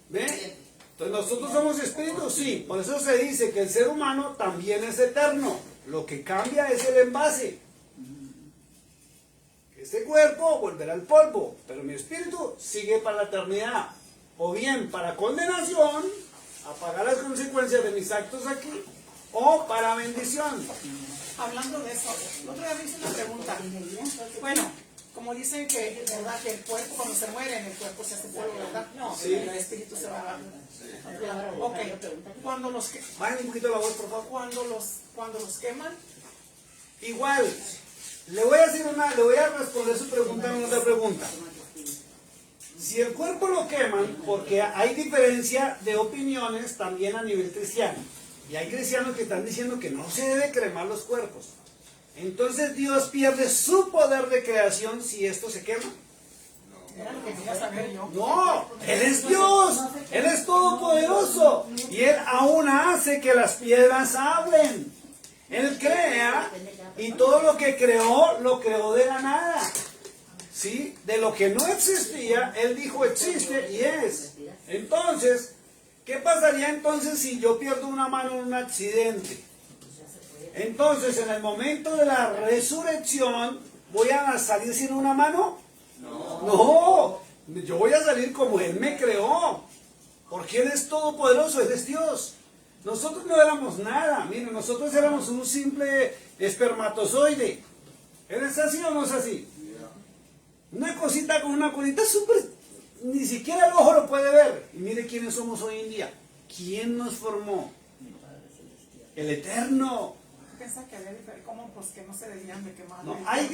¿Ve? Entonces nosotros somos espíritus, sí. Por eso se dice que el ser humano también es eterno. Lo que cambia es el envase. Este cuerpo volverá al polvo, pero mi espíritu sigue para la eternidad. O bien para condenación, a pagar las consecuencias de mis actos aquí, o para bendición. Hablando de eso, el otro día me hice una pregunta. Bueno, como dicen que, ¿verdad? Que el cuerpo cuando se muere, en el cuerpo se hace polvo, ¿verdad? No, Sí. el espíritu se va. Ok, cuando los Bajen un poquito la voz, por favor. cuando los queman, Igual, le voy a responder su pregunta en otra pregunta. Si el cuerpo lo queman, porque hay diferencia de opiniones también a nivel cristiano, y hay cristianos que están diciendo que no se debe cremar los cuerpos, entonces Dios pierde su poder de creación si esto se quema. era lo que quería saber yo. No, Él es Dios, Él es todopoderoso, y Él aún hace que las piedras hablen. Él crea, y todo lo que creó, lo creó de la nada. ¿Sí? De lo que no existía, Él dijo existe y es. Entonces, ¿qué pasaría entonces si yo pierdo una mano en un accidente? Entonces, en el momento de la resurrección, ¿voy a salir sin una mano? No, yo voy a salir como Él me creó. Porque Él es todopoderoso, Él es Dios. Nosotros no éramos nada. Miren, nosotros éramos un simple espermatozoide. ¿Él es así o no es así? Una cosita con una colita súper ni siquiera el ojo lo puede ver. Y mire quiénes somos hoy en día. ¿Quién nos formó? Mi Padre Celestial. El Eterno. Piensa que había ¿cómo? Pues que no se debían de quemar. No, hay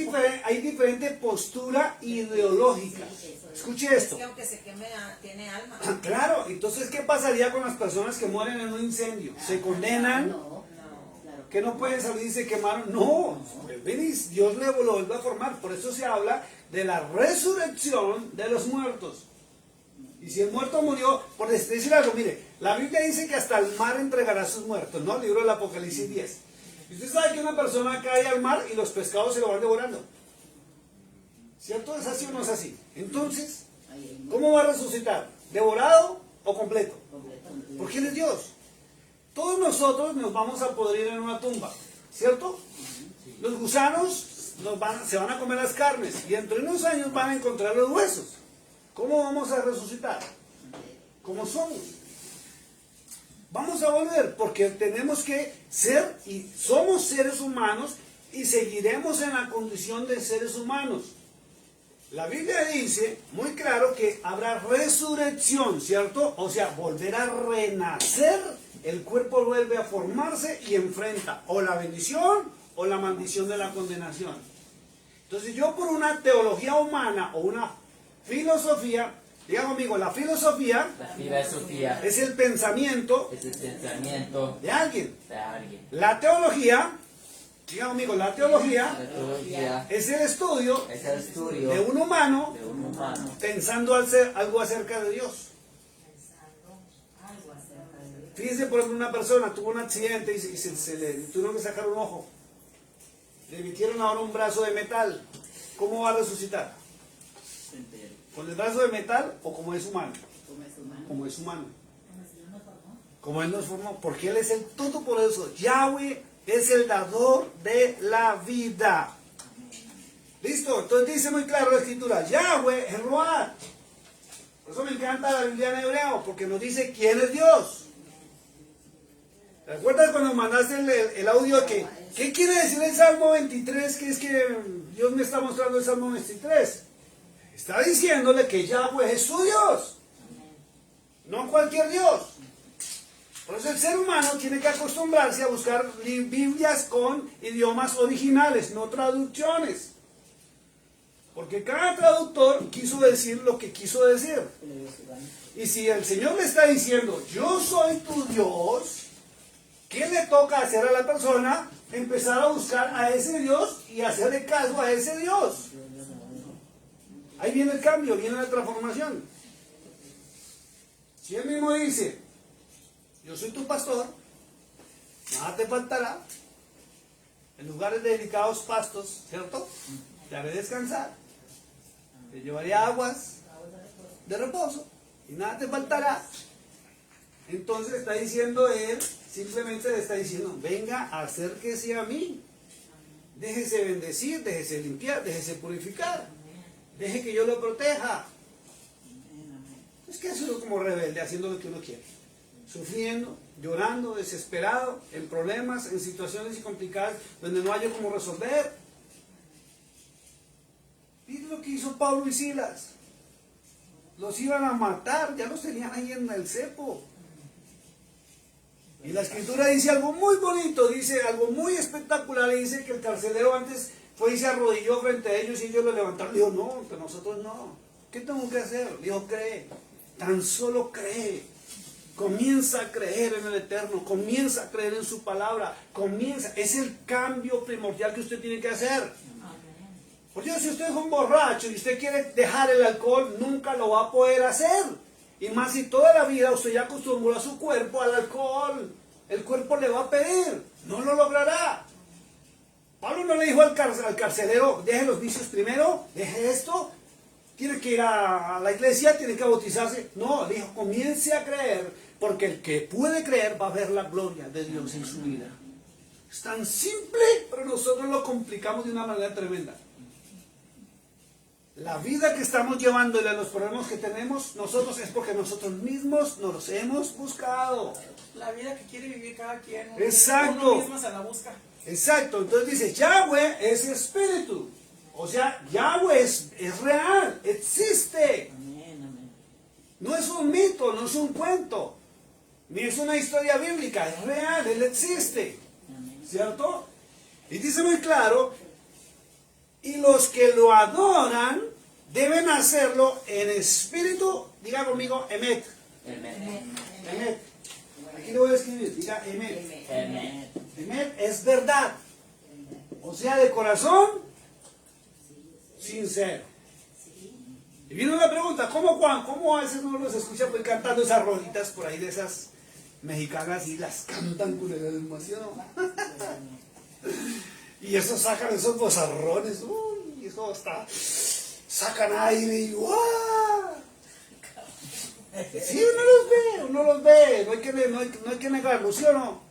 diferente postura ideológica. Escuche esto. Es que aunque se queme, tiene alma. Claro, entonces, ¿qué pasaría con las personas que mueren en un incendio? ¿Se condenan? No, claro. ¿Que no pueden salir y se quemaron? No, vuelven y Dios lo vuelve a formar. Por eso se habla de la resurrección de los muertos. Y si el muerto murió, por decir algo, mire, la Biblia dice que hasta el mar entregará a sus muertos, ¿no? Libro del Apocalipsis 10. Y usted sabe que una persona cae al mar y los pescados se lo van devorando. ¿Cierto? ¿Es así o no es así? Entonces, ¿cómo va a resucitar? ¿Devorado o completo? Porque Él es Dios. Todos nosotros nos vamos a podrir en una tumba, ¿cierto? Los gusanos se van a comer las carnes y dentro de unos años van a encontrar los huesos. ¿Cómo vamos a resucitar? ¿Cómo somos? Vamos a volver porque tenemos que ser y somos seres humanos y seguiremos en la condición de seres humanos. La Biblia dice muy claro que habrá resurrección, ¿cierto? O sea, volver a renacer, el cuerpo vuelve a formarse y enfrenta o la bendición o la maldición de la condenación. Entonces yo por una teología humana o una filosofía, diga conmigo, la filosofía es el pensamiento es el pensamiento de alguien. de alguien. La teología, diga conmigo, la teología La teología es el estudio es el estudio de un humano de un humano pensando algo acerca de Dios. Fíjense, por ejemplo, una persona tuvo un accidente y se le tuvieron que sacar un ojo. Le metieron ahora un brazo de metal. ¿Cómo va a resucitar? ¿Con el brazo de metal o como es humano? Como es humano. Como Él nos formó. Porque Él es el todopoderoso. Yahweh es el dador de la vida. ¿Listo? Entonces dice muy claro la escritura. Yahweh es Ruach. Por eso me encanta la Biblia en hebreo. Porque nos dice quién es Dios. ¿Recuerdas cuando mandaste el audio que qué quiere decir el Salmo 23? Que es que Dios me está mostrando el Salmo 23. Está diciéndole que Yahweh es su Dios, no cualquier Dios. Por eso el ser humano tiene que acostumbrarse a buscar Biblias con idiomas originales, no traducciones. Porque cada traductor quiso decir lo que quiso decir. Y si el Señor le está diciendo, yo soy tu Dios, ¿qué le toca hacer a la persona? Empezar a buscar a ese Dios y hacerle caso a ese Dios. Ahí viene el cambio, viene la transformación. Si Él mismo dice, yo soy tu pastor, nada te faltará, en lugares de delicados pastos, ¿cierto? Te haré descansar, te llevaré aguas de reposo y nada te faltará. Entonces está diciendo Él, simplemente le está diciendo, venga, acérquese a mí, déjese bendecir, déjese limpiar, déjese purificar. Deje que yo lo proteja. Es que ha sido como rebelde, haciendo lo que uno quiere. Sufriendo, llorando, desesperado, en problemas, en situaciones complicadas, donde no hay cómo resolver. Mire lo que hizo Pablo y Silas. Los iban a matar, ya los tenían ahí en el cepo. Y la escritura dice algo muy bonito, dice algo muy espectacular, y dice que el carcelero antes fue y se arrodilló frente a ellos y ellos lo levantaron. Le dijo, no, que nosotros no. ¿Qué tengo que hacer? Le dijo, cree. Tan solo cree. Comienza a creer en el Eterno. Comienza a creer en su palabra. Comienza. Es el cambio primordial que usted tiene que hacer. Por Dios, si usted es un borracho y usted quiere dejar el alcohol, nunca lo va a poder hacer. Y más si toda la vida usted ya acostumbró a su cuerpo al alcohol. El cuerpo le va a pedir. No lo logrará. Pablo no le dijo al carcelero, deje los vicios primero, deje esto, tiene que ir a la iglesia, tiene que bautizarse. No, le dijo, comience a creer, porque el que puede creer va a ver la gloria de Dios en su vida. Es tan simple, pero nosotros lo complicamos de una manera tremenda. La vida que estamos llevándole a los problemas que tenemos nosotros es porque nosotros mismos nos hemos buscado. La vida que quiere vivir cada quien. Exacto. Uno mismo se la busca. Exacto, entonces dice, Yahweh es espíritu. O sea, Yahweh es real, existe. No es un mito, no es un cuento, ni es una historia bíblica, es real, Él existe, ¿cierto? Y dice muy claro, y los que lo adoran deben hacerlo en espíritu, diga conmigo, emet. Emet. Aquí le voy a escribir, diga emet. Emet es verdad, o sea, de corazón sincero. Y viene una pregunta, ¿cómo Juan? ¿Cómo a veces uno los escucha pues cantando esas rolitas por ahí de esas mexicanas y las cantan con el emoción? Y eso sacan esos bozarrones, y eso hasta sacan aire y ¡guau! Sí, uno los ve, no hay que negarlo, ¿sí o no?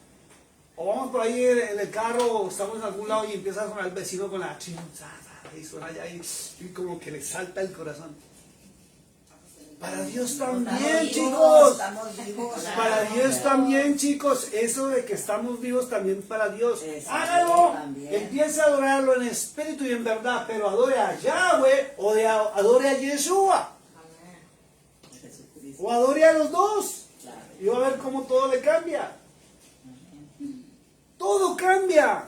O vamos por ahí en el carro, o estamos en algún lado y empieza a sonar el vecino con la chinchada, y suena allá y como que le salta el corazón. Para Dios también, chicos. Estamos vivos. Para Dios también, chicos. Eso de que estamos vivos también para Dios. Exacto, Hágalo. también. Empiece a adorarlo en espíritu y en verdad. Pero adore a Yahweh o adore a Yeshua. Jesucristo. O adore a los dos. Claro. Y va a ver cómo todo le cambia. Todo cambia.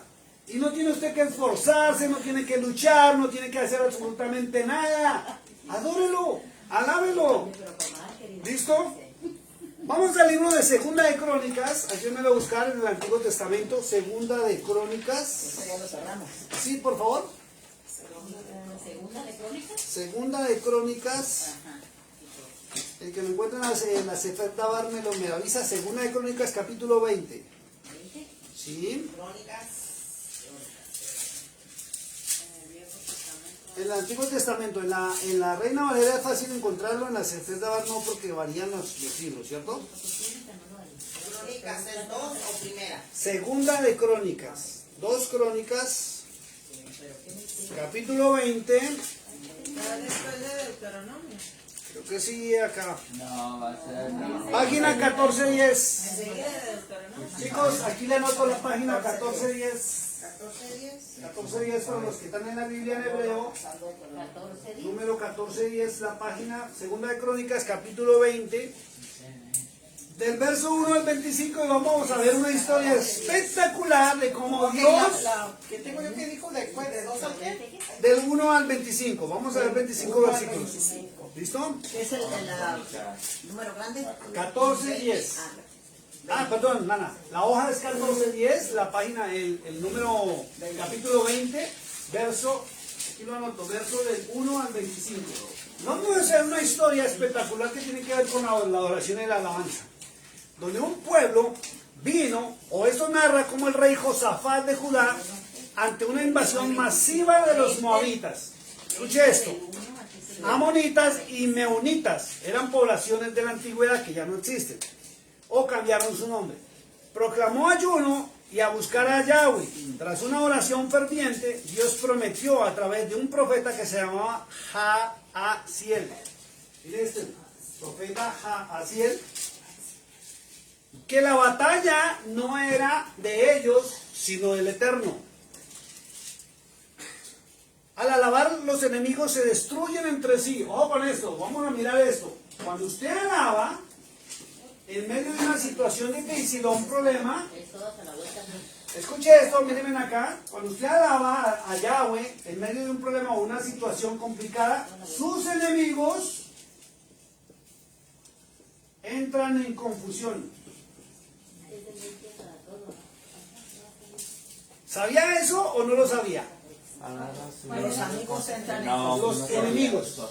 Y no tiene usted que esforzarse, no tiene que luchar, no tiene que hacer absolutamente nada. Adórelo. Alábelo. ¿Listo? Vamos al libro de Segunda de Crónicas. Ayúdenme a buscar en el Antiguo Testamento. Segunda de Crónicas. Eso ya lo cerramos. Sí, por favor. Segunda de Crónicas. Segunda de Crónicas. El que lo encuentra en la Sefer Dabar me avisa. Segunda de Crónicas, capítulo 20. Sí. Crónicas. En el Antiguo Testamento, en la Reina Valera es fácil encontrarlo, en la Sefer Dabar no, porque varían los libros, ¿cierto? Crónicas es 2 o primera. Segunda de Crónicas, 2 Crónicas, capítulo 20, Está después de Deuteronomio. creo que sí, acá. No, va a ser. Página 1410. Enseguida de Deuteronomio. Chicos, aquí le anoto la página 1410. 14:10. 1410 para los que están en la Biblia en hebreo. 14 días. Número 1410, la página, Segunda de Crónicas, capítulo 20. Del verso 1 al 25 y vamos a ver una historia espectacular de cómo Ok, Dios... la que tengo yo que dijo de 2 al qué? Del 1 al 25. Vamos a ver 25 1 al versículos. 25. ¿Listo? ¿Qué es el número grande? 14:10. Ah, perdón, Nana. La hoja es 14:10, la página, el número del capítulo 20, verso, aquí lo anoto, verso del 1 al 25. Vamos a hacer una historia espectacular que tiene que ver con la adoración y la alabanza. Donde un pueblo vino, o esto narra como el rey Josafat de Judá, ante una invasión masiva de los moabitas. Escuche esto. Amonitas y meunitas eran poblaciones de la antigüedad que ya no existen, o cambiaron su nombre. Proclamó ayuno y a buscar a Yahweh. Tras una oración ferviente, Dios prometió a través de un profeta que se llamaba Jaasiel. Mire este, profeta Jaasiel, que la batalla no era de ellos, sino del Eterno. Al alabar, los enemigos se destruyen entre sí. Ojo con esto, vamos a mirar esto. Cuando usted alaba, en medio de una situación difícil o un problema, escuche esto, miren acá. Cuando usted alaba a Yahweh, en medio de un problema o una situación complicada, sus enemigos entran en confusión. ¿Sabía eso o no lo sabía? Los amigos entran No, Los no enemigos.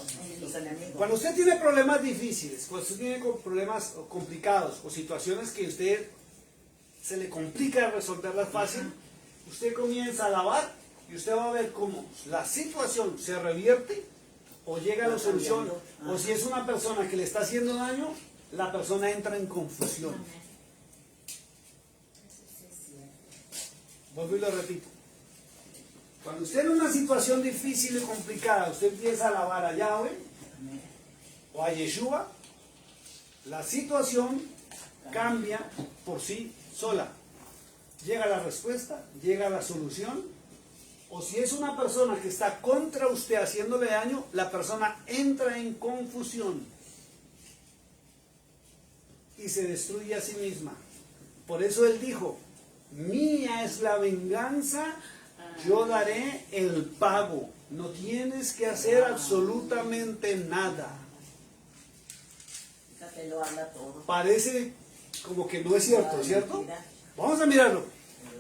los enemigos. Cuando usted tiene problemas difíciles, cuando usted tiene problemas complicados o situaciones que a usted se le complica resolverlas fácil, usted comienza a alabar y usted va a ver cómo la situación se revierte o llega a la solución. O si es una persona que le está haciendo daño, la persona entra en confusión. Vuelvo y lo repito. Cuando usted en una situación difícil y complicada, usted empieza a alabar a Yahweh o a Yeshua, la situación cambia por sí sola. Llega la respuesta, llega la solución. O si es una persona que está contra usted haciéndole daño, la persona entra en confusión. y se destruye a sí misma. Por eso él dijo, mía es la venganza, yo daré el pago. No tienes que hacer absolutamente nada. Fíjate, lo habla todo. Parece como que no es cierto, ¿cierto? Mentira. Vamos a mirarlo.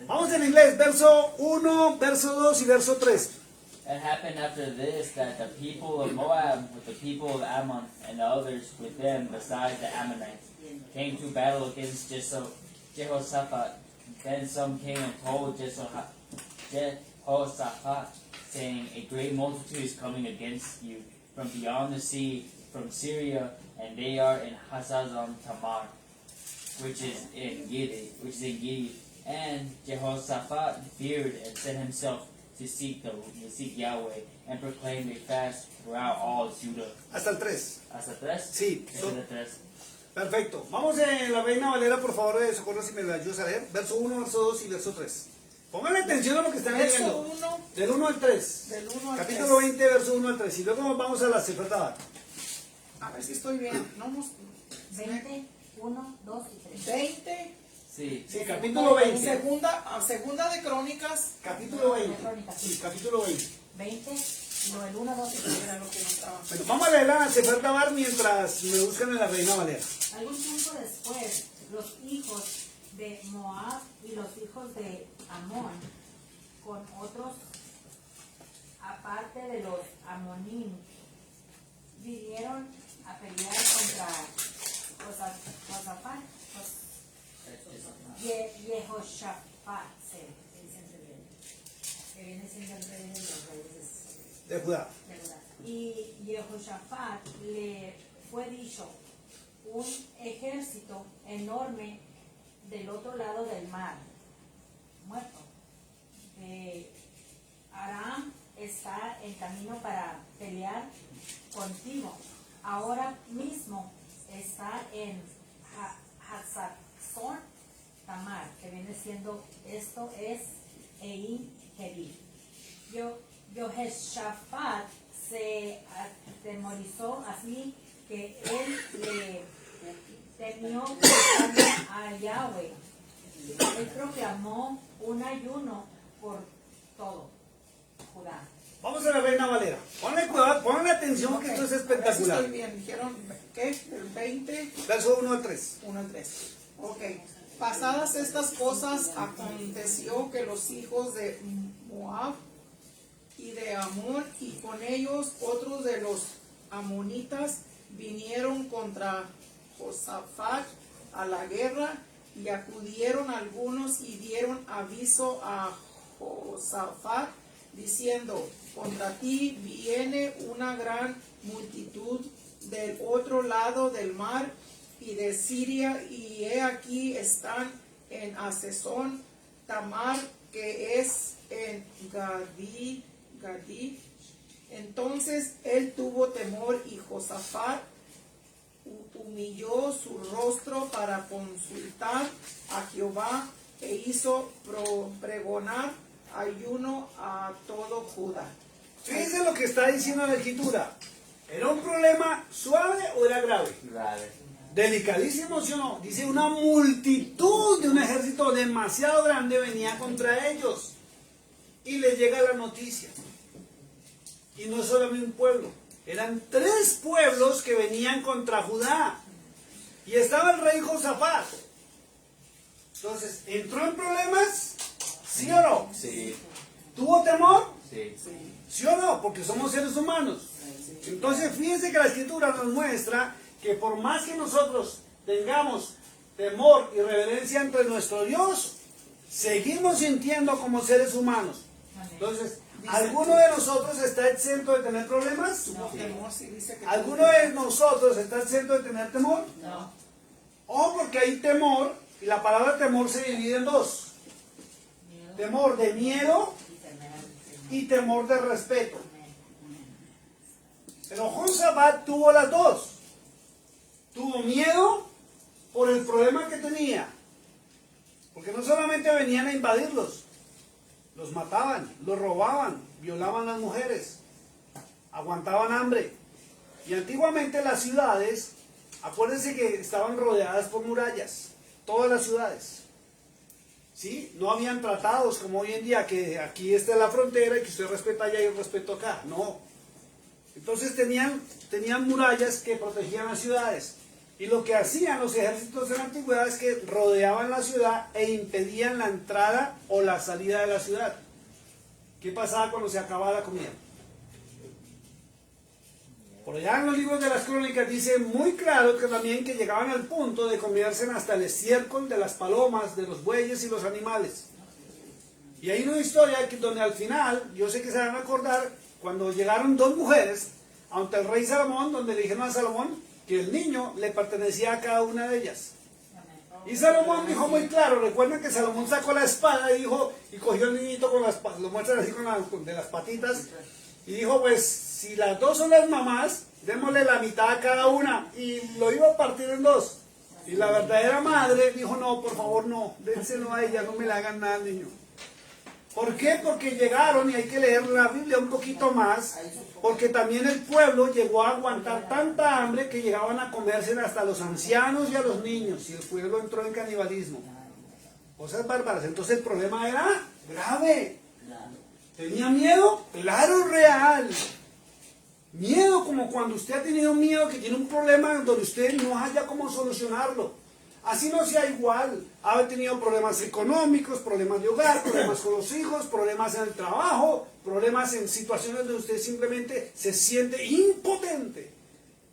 Vamos en inglés, verso 1, verso 2 y verso 3. It happened after this that the people of Moab with the people of Ammon and the others with them besides the Ammonites came to battle against Jehoshaphat. Then some came and told Jehoshaphat, saying, a great multitude is coming against you from beyond the sea, from Syria, and they are in Hazazon Tamar, which is in Gedi. And Jehoshaphat feared and set himself to seek Yahweh and proclaim a fast throughout all Judah. Hasta el 3. ¿Hasta tres? Sí, Ese es el tres. perfecto. Vamos en la Reina Valera, por favor, de socorro, si me la ayudas a leer. Verso 1, verso 2 y verso 3. Pónganle atención a lo que están Verso leyendo. 1, Del 1 al 3. del 1 al Capítulo 3. 20, verso 1 al 3. Y luego vamos a la Sefer. A ver si estoy bien. No, 20, 1, 2 y 3. 20. Sí. Sí, capítulo 20. Segunda de Crónicas. Capítulo 20. Crónicas. Sí, capítulo 20. 20, no, el 1, 2 y 3. Era lo que no estaba. Bueno, vamos a leer la Sefer mientras me buscan en la Reina Valera. Algún tiempo después, los hijos de Moab y los hijos de Amón, con otros, aparte de los Amonim, vinieron a pelear contra Josafat, Jehoshaphat, que viene siendo el rey de los reyes De Judá. de Judá. Y Jehoshaphat le fue dicho un ejército enorme del otro lado del mar, muerto. Aram está en camino para pelear contigo. Ahora mismo está en Hazazon Tamar, que viene siendo, esto es Ein Gedi. Jehoshaphat se atemorizó así que él le temió a Yahweh. Él proclamó un ayuno por todo Judá. Vamos a la Reina Valera. Ponle cuidado, ponle atención que esto es A ver si espectacular. estoy bien. Dijeron, ¿qué? El 20. Verso 1 al 3. 1 al 3. Ok. Pasadas estas cosas, aconteció que los hijos de Moab y de Amón y con ellos otros de los amonitas vinieron contra Josafat a la guerra y acudieron algunos y dieron aviso a Josafat diciendo, contra ti viene una gran multitud del otro lado del mar y de Siria, y he aquí están en Hazazón Tamar, que es en Gadi. Entonces él tuvo temor y Josafat humilló su rostro para consultar a Jehová e hizo pregonar ayuno a todo Judá. Fíjense lo que está diciendo la escritura. ¿Era un problema suave o era grave? Grave. Delicadísimo, ¿sí o no? Dice, una multitud de un ejército demasiado grande venía contra ellos. Y les llega la noticia. Y no solamente un pueblo. Eran 3 pueblos que venían contra Judá. Y estaba el rey Josafat. Entonces, ¿entró en problemas? ¿Sí o no? Sí. ¿Tuvo temor? Sí. ¿Sí o no? Porque somos seres humanos. Entonces, fíjense que la escritura nos muestra que por más que nosotros tengamos temor y reverencia ante nuestro Dios, seguimos sintiendo como seres humanos. Entonces, ¿alguno de nosotros está exento de tener problemas? Tuvo temor, sí, dice que ¿Alguno de nosotros está exento de tener temor? No. O porque hay temor, y la palabra temor se divide en 2. Temor de miedo y temor de respeto. Pero Josafat tuvo las 2. Tuvo miedo por el problema que tenía. Porque no solamente venían a invadirlos, los mataban, los robaban, violaban a las mujeres, aguantaban hambre. Y antiguamente las ciudades Acuérdense que estaban rodeadas por murallas, todas las ciudades. ¿Sí? No habían tratados como hoy en día, que aquí está la frontera y que usted respeta allá y yo respeto acá. No. Entonces tenían murallas que protegían las ciudades. Y lo que hacían los ejércitos de la antigüedad es que rodeaban la ciudad e impedían la entrada o la salida de la ciudad. ¿Qué pasaba cuando se acababa la comida? Por allá en los libros de las crónicas dice muy claro que también que llegaban al punto de comerse hasta el estiércol de las palomas, de los bueyes y los animales. Y hay una historia donde al final, yo sé que se van a acordar, cuando llegaron dos mujeres ante el rey Salomón, donde le dijeron a Salomón que el niño le pertenecía a cada una de ellas. Y Salomón dijo muy claro, recuerden que Salomón sacó la espada y dijo, y cogió al niñito con las, lo muestran así de las patitas, y dijo, pues, si las dos son las mamás, démosle la mitad a cada una, y lo iba a partir en dos. Y la verdadera madre dijo, no, por favor no, dénselo a ella, no me le hagan nada al niño. ¿Por qué? Porque llegaron, y hay que leer la Biblia un poquito más, porque también el pueblo llegó a aguantar tanta hambre que llegaban a comerse hasta a los ancianos y a los niños, y el pueblo entró en canibalismo. Cosas bárbaras. Entonces el problema era grave. ¿Tenía miedo? Claro, real. Miedo como cuando usted ha tenido miedo, que tiene un problema donde usted no haya cómo solucionarlo. Así no sea igual. Ha tenido problemas económicos, problemas de hogar, problemas con los hijos, problemas en el trabajo, problemas en situaciones donde usted simplemente se siente impotente,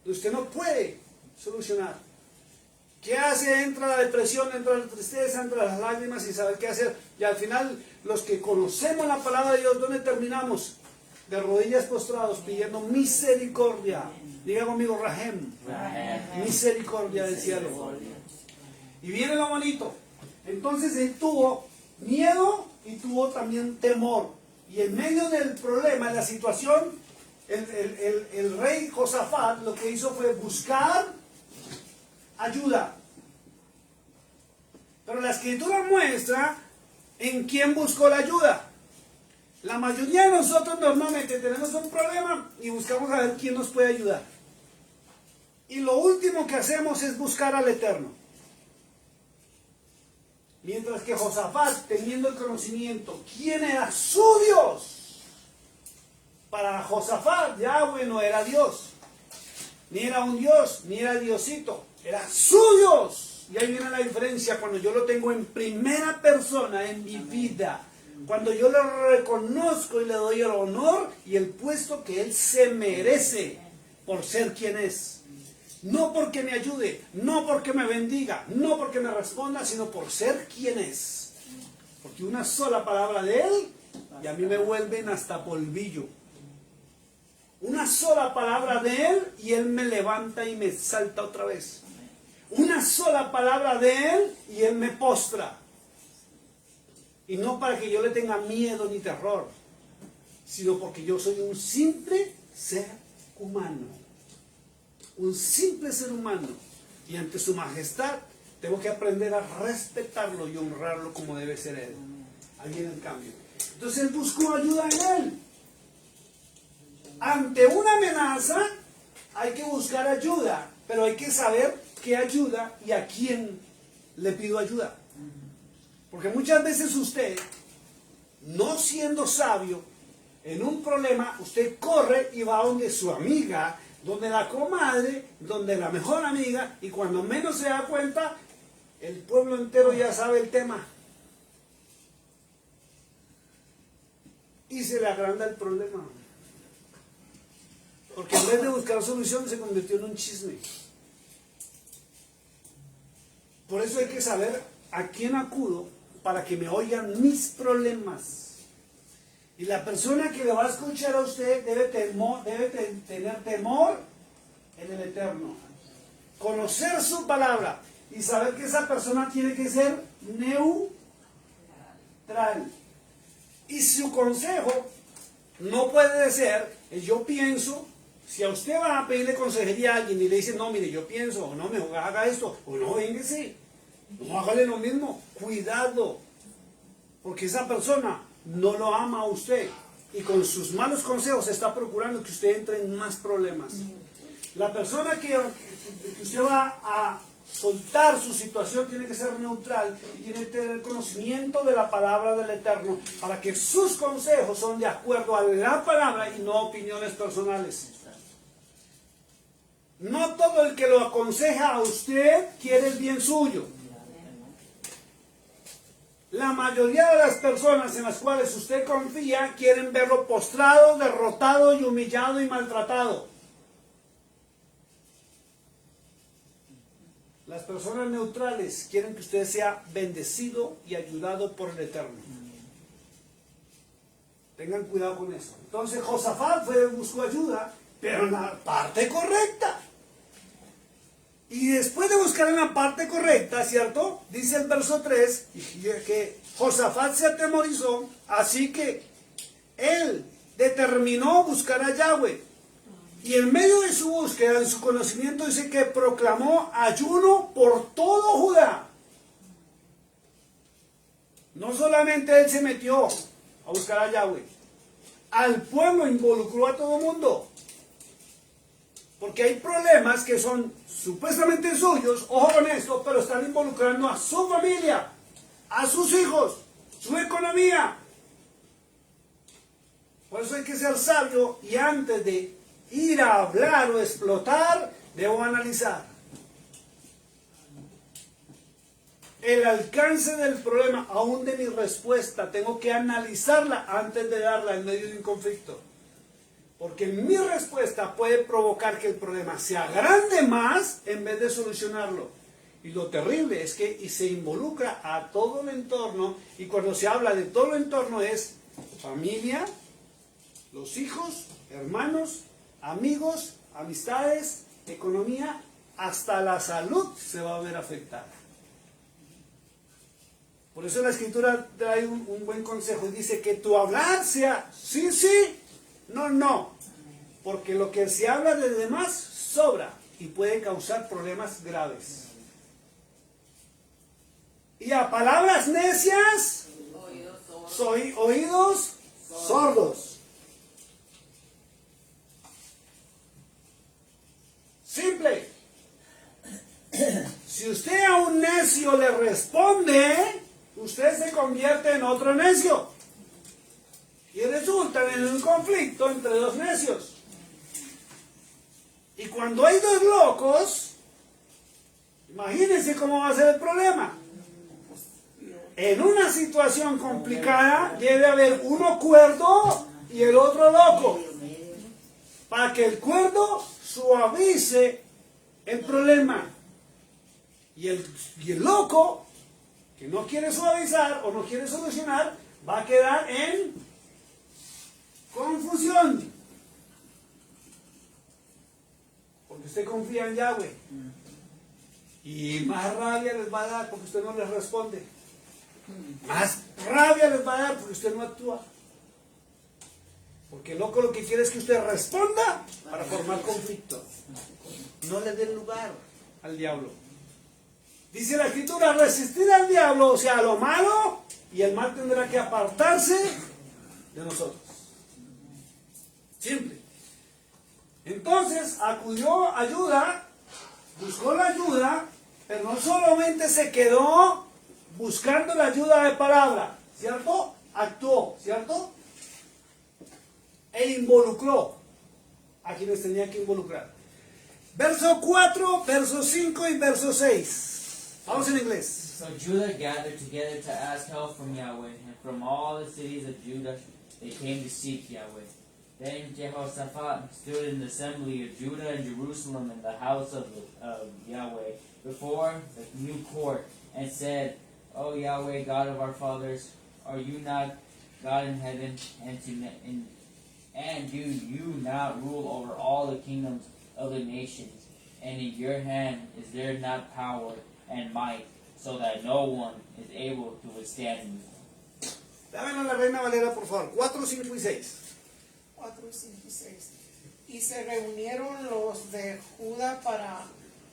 donde usted no puede solucionar. ¿Qué hace? Entra la depresión, entra la tristeza, entra las lágrimas y saber qué hacer. Y al final, los que conocemos la palabra de Dios, ¿dónde terminamos? De rodillas postrados, pidiendo misericordia. Diga conmigo, Rahem. Misericordia del cielo. Y viene lo bonito. Entonces él tuvo miedo y tuvo también temor. Y en medio del problema, de la situación, el rey Josafat lo que hizo fue buscar ayuda. Pero la escritura muestra en quién buscó la ayuda. La mayoría de nosotros normalmente tenemos un problema y buscamos a ver quién nos puede ayudar. Y lo último que hacemos es buscar al Eterno. Mientras que Josafat, teniendo el conocimiento, ¿quién era su Dios? Para Josafat, Yahweh no era Dios. Ni era un Dios, ni era Diosito. Era su Dios. Y ahí viene la diferencia cuando yo lo tengo en primera persona en mi vida. Cuando yo lo reconozco y le doy el honor y el puesto que Él se merece por ser quien es. No porque me ayude, no porque me bendiga, no porque me responda, sino por ser quien es. Porque una sola palabra de Él y a mí me vuelven hasta polvillo. Una sola palabra de Él y Él me levanta y me salta otra vez. Una sola palabra de Él y Él me postra. Y no para que yo le tenga miedo ni terror, sino porque yo soy un simple ser humano. Un simple ser humano. Y ante su majestad tengo que aprender a respetarlo y honrarlo como debe ser Él. Ahí viene el cambio. Entonces Él buscó ayuda en Él. Ante una amenaza hay que buscar ayuda, pero hay que saber qué ayuda y a quién le pido ayuda. Porque muchas veces usted, no siendo sabio, en un problema, usted corre y va donde su amiga, donde la comadre, donde la mejor amiga, y cuando menos se da cuenta, el pueblo entero ya sabe el tema. Y se le agranda el problema. Porque en vez de buscar solución, se convirtió en un chisme. Por eso hay que saber a quién acudo para que me oigan mis problemas. Y la persona que le va a escuchar a usted debe tener temor en el Eterno. Conocer su palabra y saber que esa persona tiene que ser neutral. Y su consejo no puede ser, yo pienso. Si a usted va a pedirle consejería a alguien y le dice, no, mire, yo pienso, o no, mejor haga esto, o no, véngase, no hágale lo mismo, cuidado, porque esa persona no lo ama a usted, y con sus malos consejos está procurando que usted entre en más problemas. La persona que usted va a soltar su situación tiene que ser neutral y tiene que tener conocimiento de la palabra del Eterno para que sus consejos son de acuerdo a la palabra y no opiniones personales. No todo el que lo aconseja a usted quiere el bien suyo. La mayoría de las personas en las cuales usted confía quieren verlo postrado, derrotado y humillado y maltratado. Las personas neutrales quieren que usted sea bendecido y ayudado por el Eterno. Tengan cuidado con eso. Entonces Josafat buscó ayuda, pero en la parte correcta. Y después de buscar en la parte correcta, ¿cierto? Dice el verso 3, que Josafat se atemorizó, así que él determinó buscar a Yahweh. Y en medio de su búsqueda, en su conocimiento, dice que proclamó ayuno por todo Judá. No solamente él se metió a buscar a Yahweh, al pueblo involucró a todo el mundo. Porque hay problemas que son supuestamente suyos, ojo con esto, pero están involucrando a su familia, a sus hijos, su economía. Por eso hay que ser sabio y antes de ir a hablar o explotar, debo analizar el alcance del problema, aún de mi respuesta. Tengo que analizarla antes de darla en medio de un conflicto. Porque mi respuesta puede provocar que el problema se agrande más en vez de solucionarlo. Y lo terrible es que se involucra a todo el entorno, y cuando se habla de todo el entorno es familia, los hijos, hermanos, amigos, amistades, economía, hasta la salud se va a ver afectada. Por eso la Escritura trae un buen consejo y dice que tu hablar sea sí, sí, no, no, porque lo que se habla de demás sobra y puede causar problemas graves. Y a palabras necias, soy oídos sordos. Simple. Si usted a un necio le responde, usted se convierte en otro necio. Y resultan en un conflicto entre dos necios. Y cuando hay dos locos, imagínense cómo va a ser el problema. En una situación complicada debe haber uno cuerdo y el otro loco, para que el cuerdo suavice el problema. Y el loco, que no quiere suavizar o no quiere solucionar, va a quedar en confusión. Porque usted confía en Yahweh. Y más rabia les va a dar porque usted no les responde. Más rabia les va a dar porque usted no actúa. Porque el loco lo que quiere es que usted responda para formar conflicto. No le dé lugar al diablo. Dice la Escritura, resistir al diablo, o sea, a lo malo, y el mal tendrá que apartarse de nosotros. Simple. Entonces acudió ayuda, buscó la ayuda, pero no solamente se quedó buscando la ayuda de palabra, ¿cierto? Actuó, ¿cierto? E involucró a quienes tenía que involucrar. Verso 4, verso 5 y verso 6. Vamos en inglés. So Judah gathered together to ask help from Yahweh, and from all the cities of Judah they came to seek Yahweh. Then Jehoshaphat stood in the assembly of Judah and Jerusalem in the house of Yahweh before the new court, and said, O Yahweh, God of our fathers, are you not God in heaven, and do you not rule over all the kingdoms of the nations? And in your hand is there not power and might, so that no one is able to withstand you? Dámenos la Reina Valera, por favor. 4, 5 y 6. 4, 5 y 6. Y se reunieron los de Judá para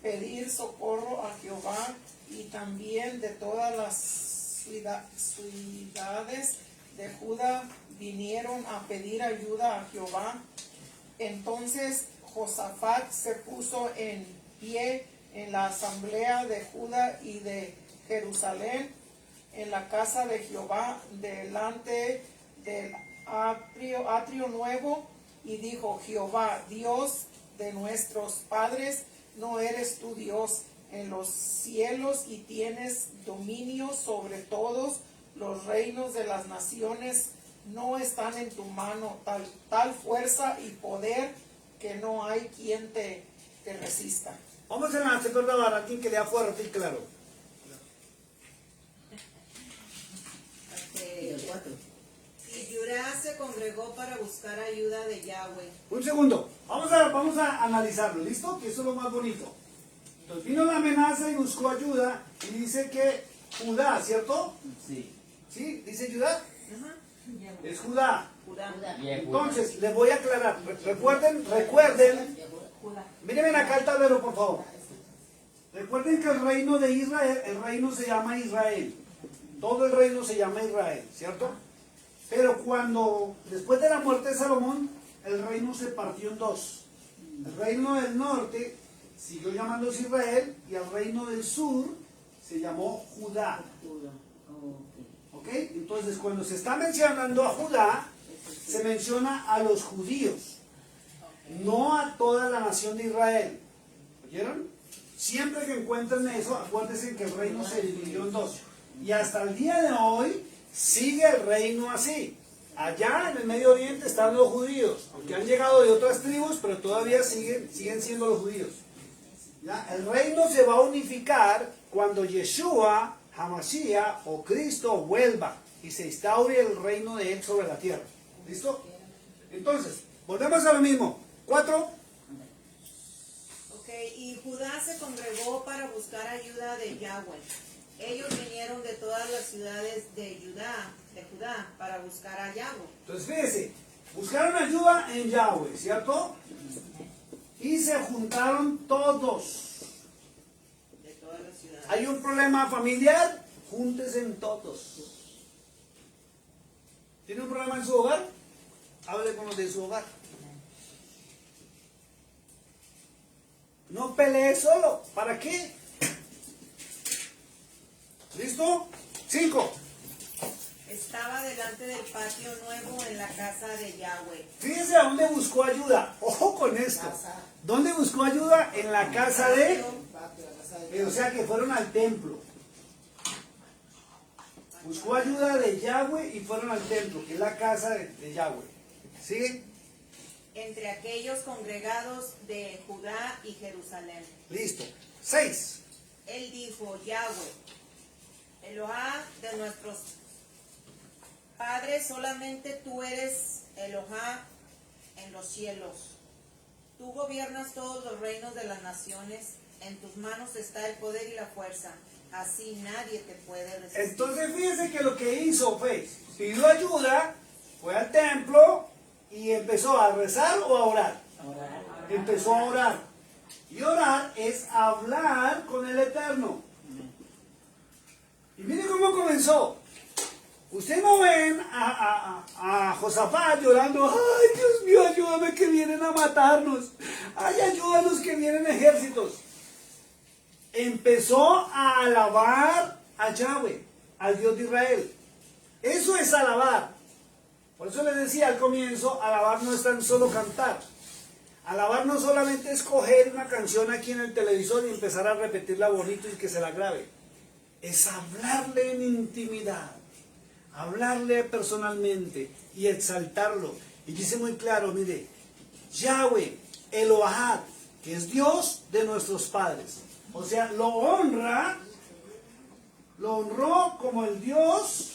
pedir socorro a Jehová, y también de todas las ciudades de Judá vinieron a pedir ayuda a Jehová. Entonces Josafat se puso en pie en la asamblea de Judá y de Jerusalén, en la casa de Jehová, delante del atrio nuevo, y dijo: Jehová, Dios de nuestros padres, ¿no eres tú Dios en los cielos y tienes dominio sobre todos los reinos de las naciones? No están en tu mano tal fuerza y poder que no hay quien te resista. Vamos a la segunda barra, alguien que lea fuerte y claro. Y el 4. Y Judá se congregó para buscar ayuda de Yahweh. Un segundo, vamos a analizarlo, ¿listo? Que eso es lo más bonito. Entonces vino la amenaza y buscó ayuda y dice que Judá, ¿cierto? Sí. ¿Sí? ¿Dice Judá? Ajá. Es Judá. Judá. Yeah, Entonces, les voy a aclarar. Recuerden, miren acá el tablero, por favor. Recuerden que el reino de Israel, el reino se llama Israel. Todo el reino se llama Israel, ¿cierto? Pero después de la muerte de Salomón, el reino se partió en dos. El reino del norte siguió llamándose Israel y el reino del sur se llamó Judá. ¿Ok? Entonces, cuando se está mencionando a Judá, se menciona a los judíos, no a toda la nación de Israel. ¿Oyeron? Siempre que encuentren eso, acuérdense que el reino se dividió en dos. Y hasta el día de hoy sigue el reino así. Allá en el Medio Oriente están los judíos, aunque han llegado de otras tribus, pero todavía siguen siendo los judíos. ¿Ya? El reino se va a unificar cuando Yeshua, Hamashiach o Cristo vuelva y se instaure el reino de él sobre la tierra. ¿Listo? Entonces, volvemos a lo mismo. 4. Ok, y Judá se congregó para buscar ayuda de Yahweh. Ellos vinieron de todas las ciudades de Judá para buscar a Yahweh. Entonces, fíjense, buscaron ayuda en Yahweh, ¿cierto? Y se juntaron todos. De todas las ciudades. Hay un problema familiar, júntense en todos. ¿Tiene un problema en su hogar? Hable con los de su hogar. No pelee solo. ¿Para qué? ¿Listo? 5. Estaba delante del patio nuevo en la casa de Yahweh. Fíjense a dónde buscó ayuda. Ojo con esto. ¿Dónde buscó ayuda? En la casa de... o sea que fueron al templo. Buscó ayuda de Yahweh y fueron al templo, que es la casa de Yahweh. ¿Sigue? Entre aquellos congregados de Judá y Jerusalén. Listo. 6. Él dijo: Yahweh, Elohá de nuestros padres, solamente tú eres Elohá en los cielos. Tú gobiernas todos los reinos de las naciones. En tus manos está el poder y la fuerza. Así nadie te puede resistir. Entonces fíjense que lo que hizo fue, pidió ayuda, fue al templo y empezó a rezar o a orar. Empezó a orar. Y orar es hablar con el Eterno. Y miren cómo comenzó. Ustedes no ven a Josafat llorando: ay, Dios mío, ayúdame que vienen a matarnos. Ay, ayúdanos que vienen ejércitos. Empezó a alabar a Yahweh, al Dios de Israel. Eso es alabar. Por eso les decía al comienzo, alabar no es tan solo cantar. Alabar no solamente es coger una canción aquí en el televisor y empezar a repetirla bonito y que se la grabe. Es hablarle en intimidad, hablarle personalmente y exaltarlo. Y dice muy claro, mire, Yahweh, Elohad, que es Dios de nuestros padres. O sea, lo honró como el Dios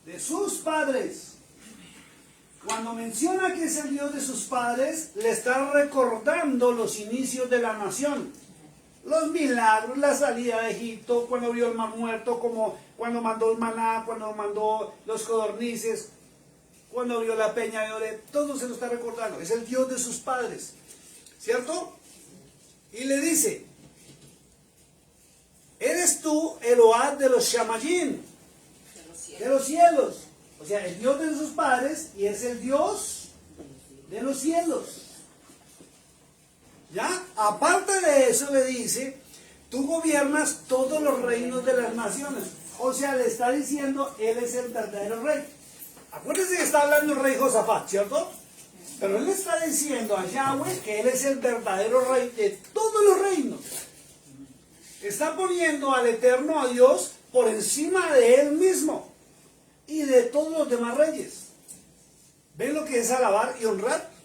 de sus padres. Cuando menciona que es el Dios de sus padres, le está recordando los inicios de la nación. Los milagros, la salida de Egipto, cuando abrió el mar muerto, como cuando mandó el maná, cuando mandó los codornices, cuando abrió la peña de Oreb, todo se lo está recordando. Es el Dios de sus padres, ¿cierto? Y le dice: eres tú Elohad de los Shamayim, de los cielos. O sea, el Dios de sus padres y es el Dios de los cielos. ¿Ya? Aparte de eso le dice, tú gobiernas todos los reinos de las naciones. O sea, le está diciendo, él es el verdadero rey. Acuérdense que está hablando el rey Josafat, ¿cierto? Pero él le está diciendo a Yahweh que él es el verdadero rey de todos los reinos. Está poniendo al eterno, a Dios, por encima de él mismo y de todos los demás reyes. ¿Ven lo que es alabar y honrar?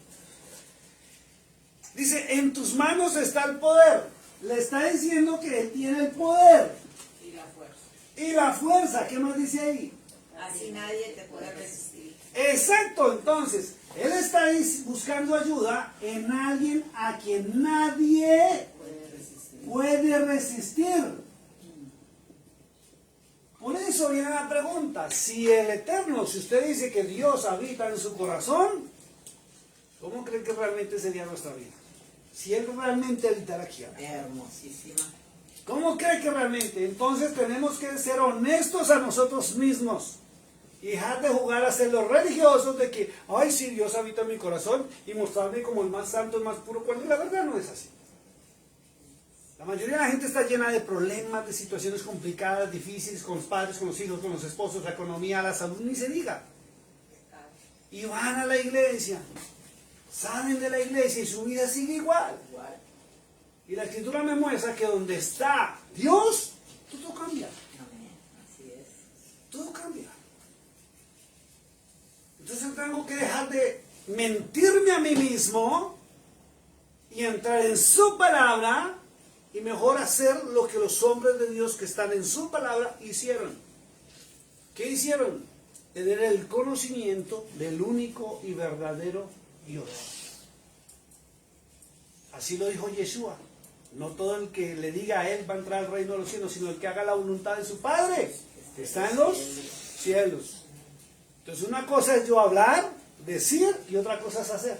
Dice, en tus manos está el poder. Le está diciendo que él tiene el poder. Y la fuerza. Y la fuerza, ¿qué más dice ahí? Así nadie te puede resistir. Exacto, entonces, él está buscando ayuda en alguien a quien nadie puede resistir. Por eso viene la pregunta, si el Eterno, si usted dice que Dios habita en su corazón, ¿cómo cree que realmente sería nuestra vida? Si Él realmente habitara aquí. Hermosísima. ¿Cómo cree que realmente? Entonces tenemos que ser honestos a nosotros mismos y dejar de jugar a ser los religiosos de que, ay, sí, Dios habita en mi corazón y mostrarme como el más santo, el más puro, cuando la verdad no es así. La mayoría de la gente está llena de problemas, de situaciones complicadas, difíciles, con los padres, con los hijos, con los esposos, la economía, la salud, ni se diga. Y van a la iglesia, salen de la iglesia y su vida sigue igual. Y la escritura me muestra que donde está Dios, todo cambia. Amén. Así es. Todo cambia. Entonces tengo que dejar de mentirme a mí mismo y entrar en su palabra y mejor hacer lo que los hombres de Dios que están en su palabra hicieron. ¿Qué hicieron? Tener el conocimiento del único y verdadero Dios. Así lo dijo Yeshua. No todo el que le diga a él va a entrar al reino de los cielos, sino el que haga la voluntad de su Padre, que está en los cielos. Entonces una cosa es yo hablar, decir, y otra cosa es hacer.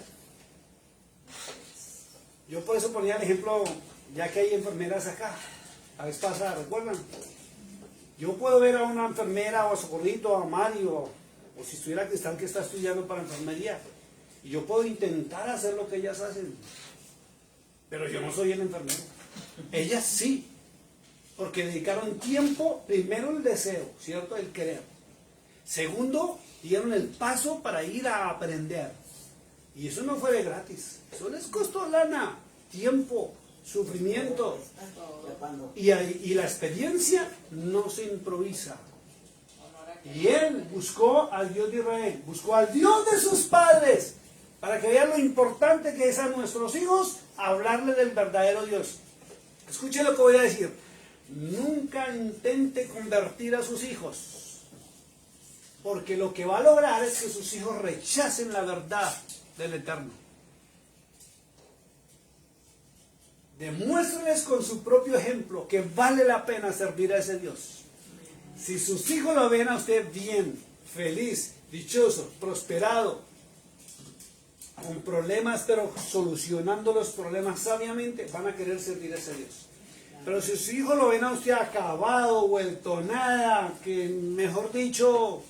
Yo por eso ponía el ejemplo, ya que hay enfermeras acá, la vez pasada, ¿recuerdan? Yo puedo ver a una enfermera o a Socorrito, a Mario, o si estuviera Cristal que está estudiando para enfermería, y yo puedo intentar hacer lo que ellas hacen, pero yo no soy el enfermero. Ellas sí, porque dedicaron tiempo, primero el deseo, ¿cierto? El querer. Segundo, dieron el paso para ir a aprender. Y eso no fue de gratis, eso les costó lana, tiempo, sufrimiento. Y la experiencia no se improvisa. Y él buscó al Dios de Israel, buscó al Dios de sus padres, para que vean lo importante que es a nuestros hijos hablarle del verdadero Dios. Escuchen lo que voy a decir. Nunca intente convertir a sus hijos, porque lo que va a lograr es que sus hijos rechacen la verdad del Eterno. Demuéstrenles con su propio ejemplo que vale la pena servir a ese Dios. Si sus hijos lo ven a usted bien, feliz, dichoso, prosperado, con problemas, pero solucionando los problemas sabiamente, van a querer servir a ese Dios. Pero si sus hijos lo ven a usted acabado, vuelto nada, que mejor dicho,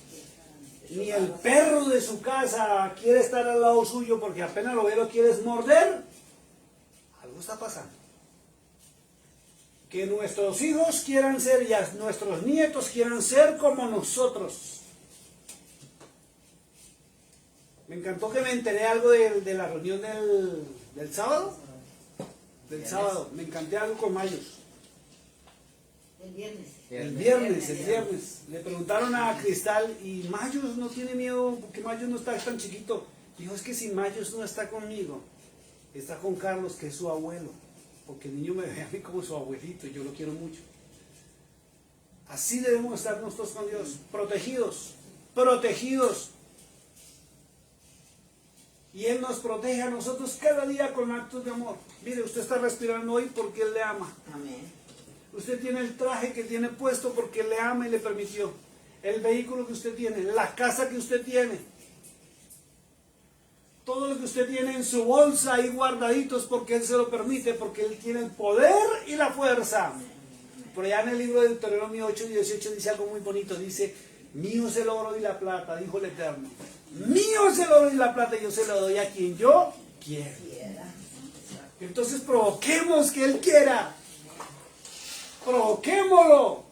ni el perro de su casa quiere estar al lado suyo porque apenas lo ve lo quieres morder, algo está pasando. Que nuestros hijos quieran ser y nuestros nietos quieran ser como nosotros. Me encantó que me enteré algo de la reunión del sábado. Del sábado. Me encanté algo con Mayos. El viernes. Le preguntaron a Cristal, ¿y Mayos no tiene miedo? Porque Mayos no está tan chiquito. Dijo, es que si Mayos no está conmigo, está con Carlos, que es su abuelo. Porque el niño me ve a mí como su abuelito y yo lo quiero mucho. Así debemos estar nosotros con Dios, protegidos. Y Él nos protege a nosotros cada día con actos de amor. Mire, usted está respirando hoy porque Él le ama. Amén. Usted tiene el traje que tiene puesto porque Él le ama y le permitió. El vehículo que usted tiene, la casa que usted tiene. Todo lo que usted tiene en su bolsa ahí guardaditos porque Él se lo permite, porque Él tiene el poder y la fuerza. Por allá en el libro de Deuteronomio 8:18 dice algo muy bonito. Dice, mío es el oro y la plata, dijo el Eterno. Mío es el oro y la plata, yo se lo doy a quien yo quiera. Entonces provoquemos que Él quiera. Provoquémoslo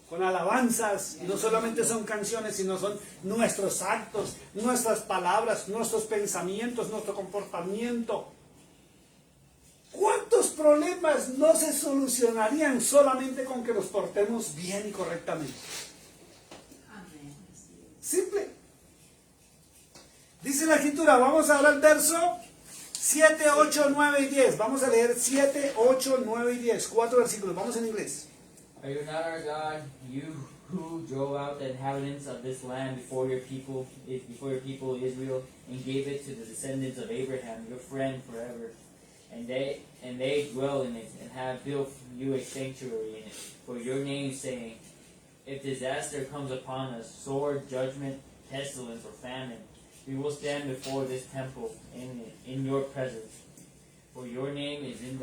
con alabanzas. Y no solamente son canciones, sino son nuestros actos, nuestras palabras, nuestros pensamientos, nuestro comportamiento. ¿Cuántos problemas no se solucionarían solamente con que nos portemos bien y correctamente? Amén. Simple. Dice la escritura, vamos ahora al verso 7, 8, 9 y 10. Vamos a leer 7, 8, 9 y 10. 4 versículos. Vamos en inglés. Are you not our God, you who drove out the inhabitants of this land before your people Israel, and gave it to the descendants of Abraham, your friend forever? And they dwell in it, and have built you a sanctuary in it, for your name's sake. If disaster comes upon us, sword, judgment, pestilence, or famine, we will stand before this temple in your presence. For your name is in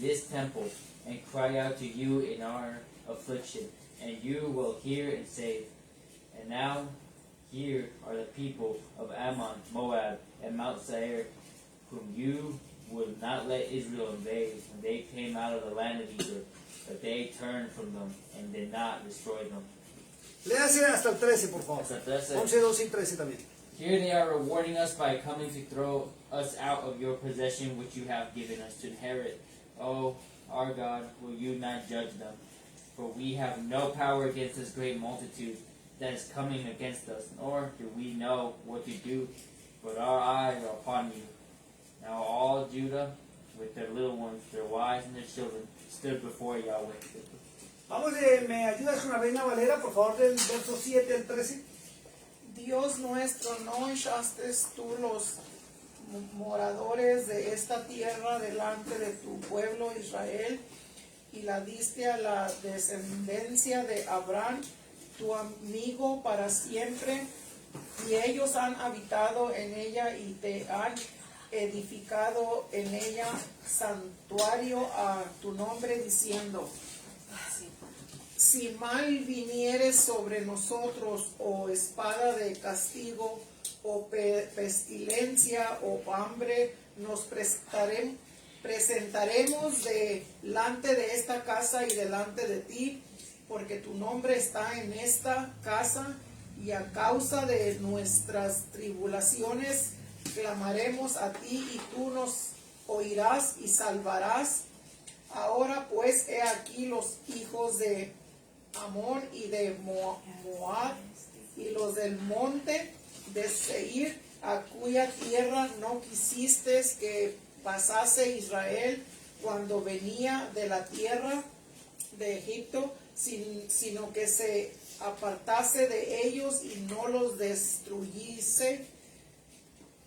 this temple, and cry out to you in our affliction, and you will hear and save. And now here are the people of Ammon, Moab, and Mount Seir, whom you would not let Israel invade when they came out of the land of Egypt, but they turned from them and did not destroy them. Léase hasta el 13, por favor. Hasta el 13. 11, 12 y 13 también. Here they are rewarding us by coming to throw us out of your possession which you have given us to inherit. Oh, our God, will you not judge them? For we have no power against this great multitude that is coming against us, nor do we know what to do, but our eyes are upon you. Now all Judah, with their little ones, their wives and their children, stood before Yahweh. Vamos, ¿me ayudas con la Reina Valera, por favor, del verso 7 al 13? Dios nuestro, ¿no echaste tú los moradores de esta tierra delante de tu pueblo Israel y la diste a la descendencia de Abraham, tu amigo para siempre? Y ellos han habitado en ella y te han edificado en ella santuario a tu nombre, diciendo: si mal viniere sobre nosotros, o espada de castigo, o pestilencia, o hambre, nos presentaremos delante de esta casa y delante de ti, porque tu nombre está en esta casa, y a causa de nuestras tribulaciones clamaremos a ti, y tú nos oirás y salvarás. Ahora pues he aquí los hijos de Amón y de Moab y los del monte de Seir, a cuya tierra no quisiste que pasase Israel cuando venía de la tierra de Egipto, sino que se apartase de ellos y no los destruyese.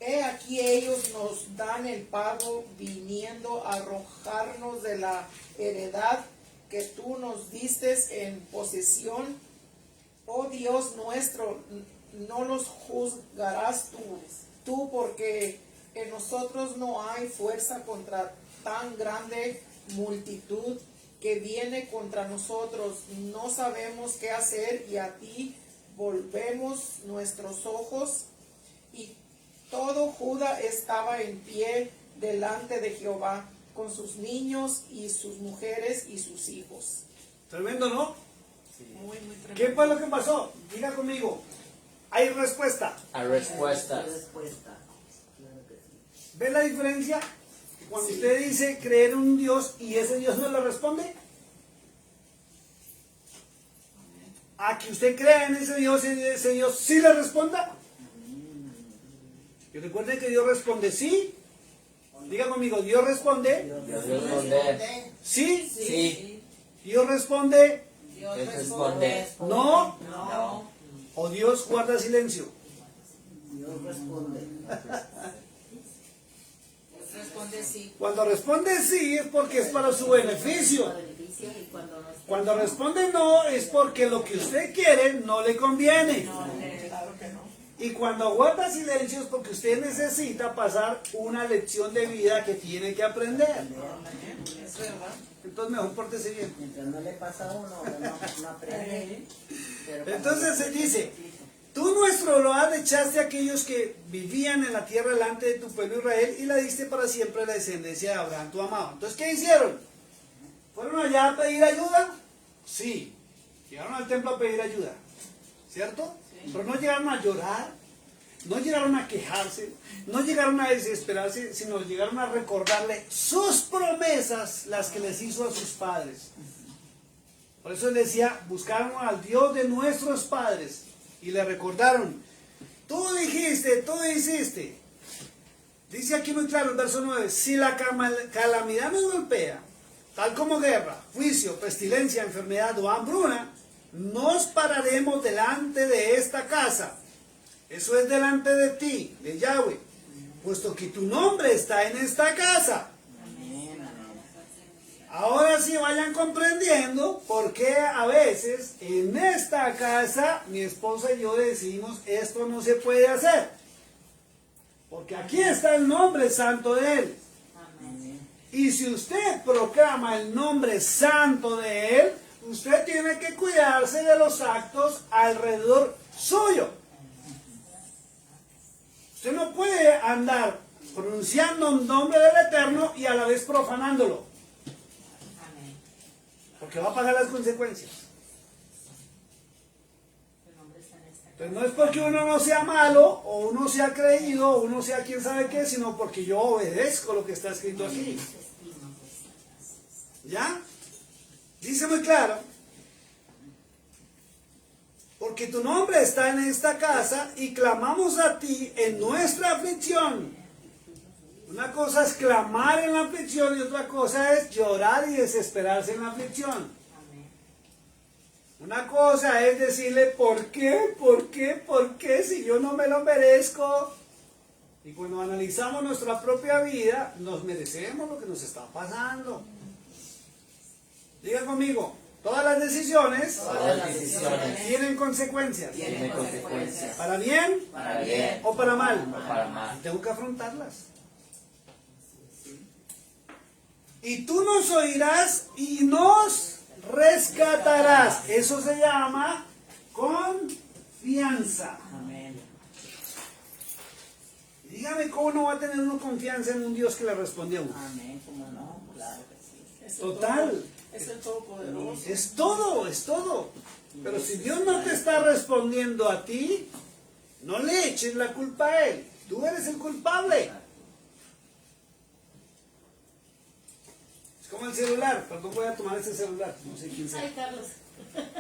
He aquí ellos nos dan el pago, viniendo a arrojarnos de la heredad que tú nos diste en posesión. Oh Dios nuestro, no los juzgarás tú, porque en nosotros no hay fuerza contra tan grande multitud que viene contra nosotros. No sabemos qué hacer, y a ti volvemos nuestros ojos. Y todo Judá estaba en pie delante de Jehová, con sus niños y sus mujeres y sus hijos. Tremendo, ¿no? Muy tremendo. ¿Qué fue lo que pasó? Diga conmigo. Hay respuesta. Hay respuestas. Respuesta. Claro que sí. ¿Ve la diferencia? Cuando usted dice creer en un Dios y ese Dios no le responde, a que usted crea en ese Dios y ese Dios sí le responda. Y recuerden que Dios responde sí. Diga conmigo, Dios responde Dios responde. sí. Sí. Dios responde Dios Dios responde. responde. no. No. O Dios guarda silencio. Dios responde. Dios responde sí. Cuando responde sí es porque es para su beneficio. Beneficio, y cuando nos Cuando responde no es porque lo que usted quiere no le conviene. Claro que no. Y cuando guarda silencio es porque usted necesita pasar una lección de vida que tiene que aprender. Es verdad. Entonces mejor pórtese bien. Mientras no le pasa a uno, no aprende. Pero cuando Entonces se dice, tú nuestro Elohim echaste a aquellos que vivían en la tierra delante de tu pueblo Israel y la diste para siempre a la descendencia de Abraham, tu amado. Entonces, ¿qué hicieron? ¿Fueron allá a pedir ayuda? Sí. Llegaron al templo a pedir ayuda, ¿cierto? Pero no llegaron a llorar, no llegaron a quejarse, no llegaron a desesperarse, sino llegaron a recordarle sus promesas, las que les hizo a sus padres. Por eso él decía, buscaron al Dios de nuestros padres y le recordaron, tú dijiste, tú hiciste. Dice aquí muy claro el verso 9, si la calamidad nos golpea, tal como guerra, juicio, pestilencia, enfermedad o hambruna, nos pararemos delante de esta casa. Eso es delante de ti, de Yahweh, puesto que tu nombre está en esta casa. Ahora sí vayan comprendiendo por qué a veces en esta casa mi esposa y yo decimos esto no se puede hacer. Porque aquí está el nombre santo de Él. Y si usted proclama el nombre santo de Él, usted tiene que cuidarse de los actos alrededor suyo. Usted no puede andar pronunciando un nombre del Eterno y a la vez profanándolo. Porque va a pagar las consecuencias. Entonces no es porque uno no sea malo, o uno sea creído, o uno sea quien sabe qué, sino porque yo obedezco lo que está escrito aquí. ¿Ya? Dice muy claro. Porque tu nombre está en esta casa y clamamos a ti en nuestra aflicción. Una cosa es clamar en la aflicción y otra cosa es llorar y desesperarse en la aflicción. Una cosa es decirle, ¿por qué? ¿Por qué? ¿Por qué? Si yo no me lo merezco. Y cuando analizamos nuestra propia vida, nos merecemos lo que nos está pasando. Diga conmigo, todas las decisiones, tienen consecuencias. Tiene consecuencias. ¿Para bien? Para bien. ¿O para mal? O para mal. Y tengo que afrontarlas. Y tú nos oirás y nos rescatarás. Eso se llama confianza. Amén. Dígame cómo no va a tener uno confianza en un Dios que le respondió. Amén, cómo no, claro que sí. Total. Es el Todopoderoso. Es todo, es todo. Pero si Dios no te está respondiendo a ti, no le eches la culpa a Él. Tú eres el culpable. Es como el celular. Perdón, voy a tomar ese celular. No sé quién sea. Ay, Carlos.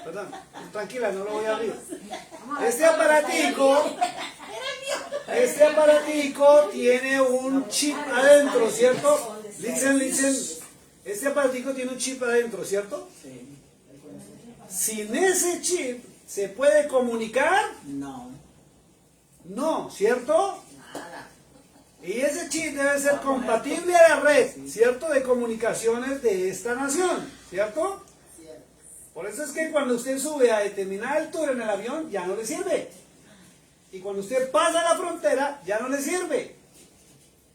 Perdón, tranquila, no lo voy a abrir. Este aparatico tiene un chip adentro, ¿cierto? Listen. Este aparatico tiene un chip adentro, ¿cierto? Sí. Sin ese chip, ¿se puede comunicar? No. No, ¿cierto? Nada. Y ese chip debe ser compatible a la red, ¿cierto? De comunicaciones de esta nación, ¿cierto? Por eso es que cuando usted sube a determinada altura en el avión, ya no le sirve. Y cuando usted pasa la frontera, ya no le sirve.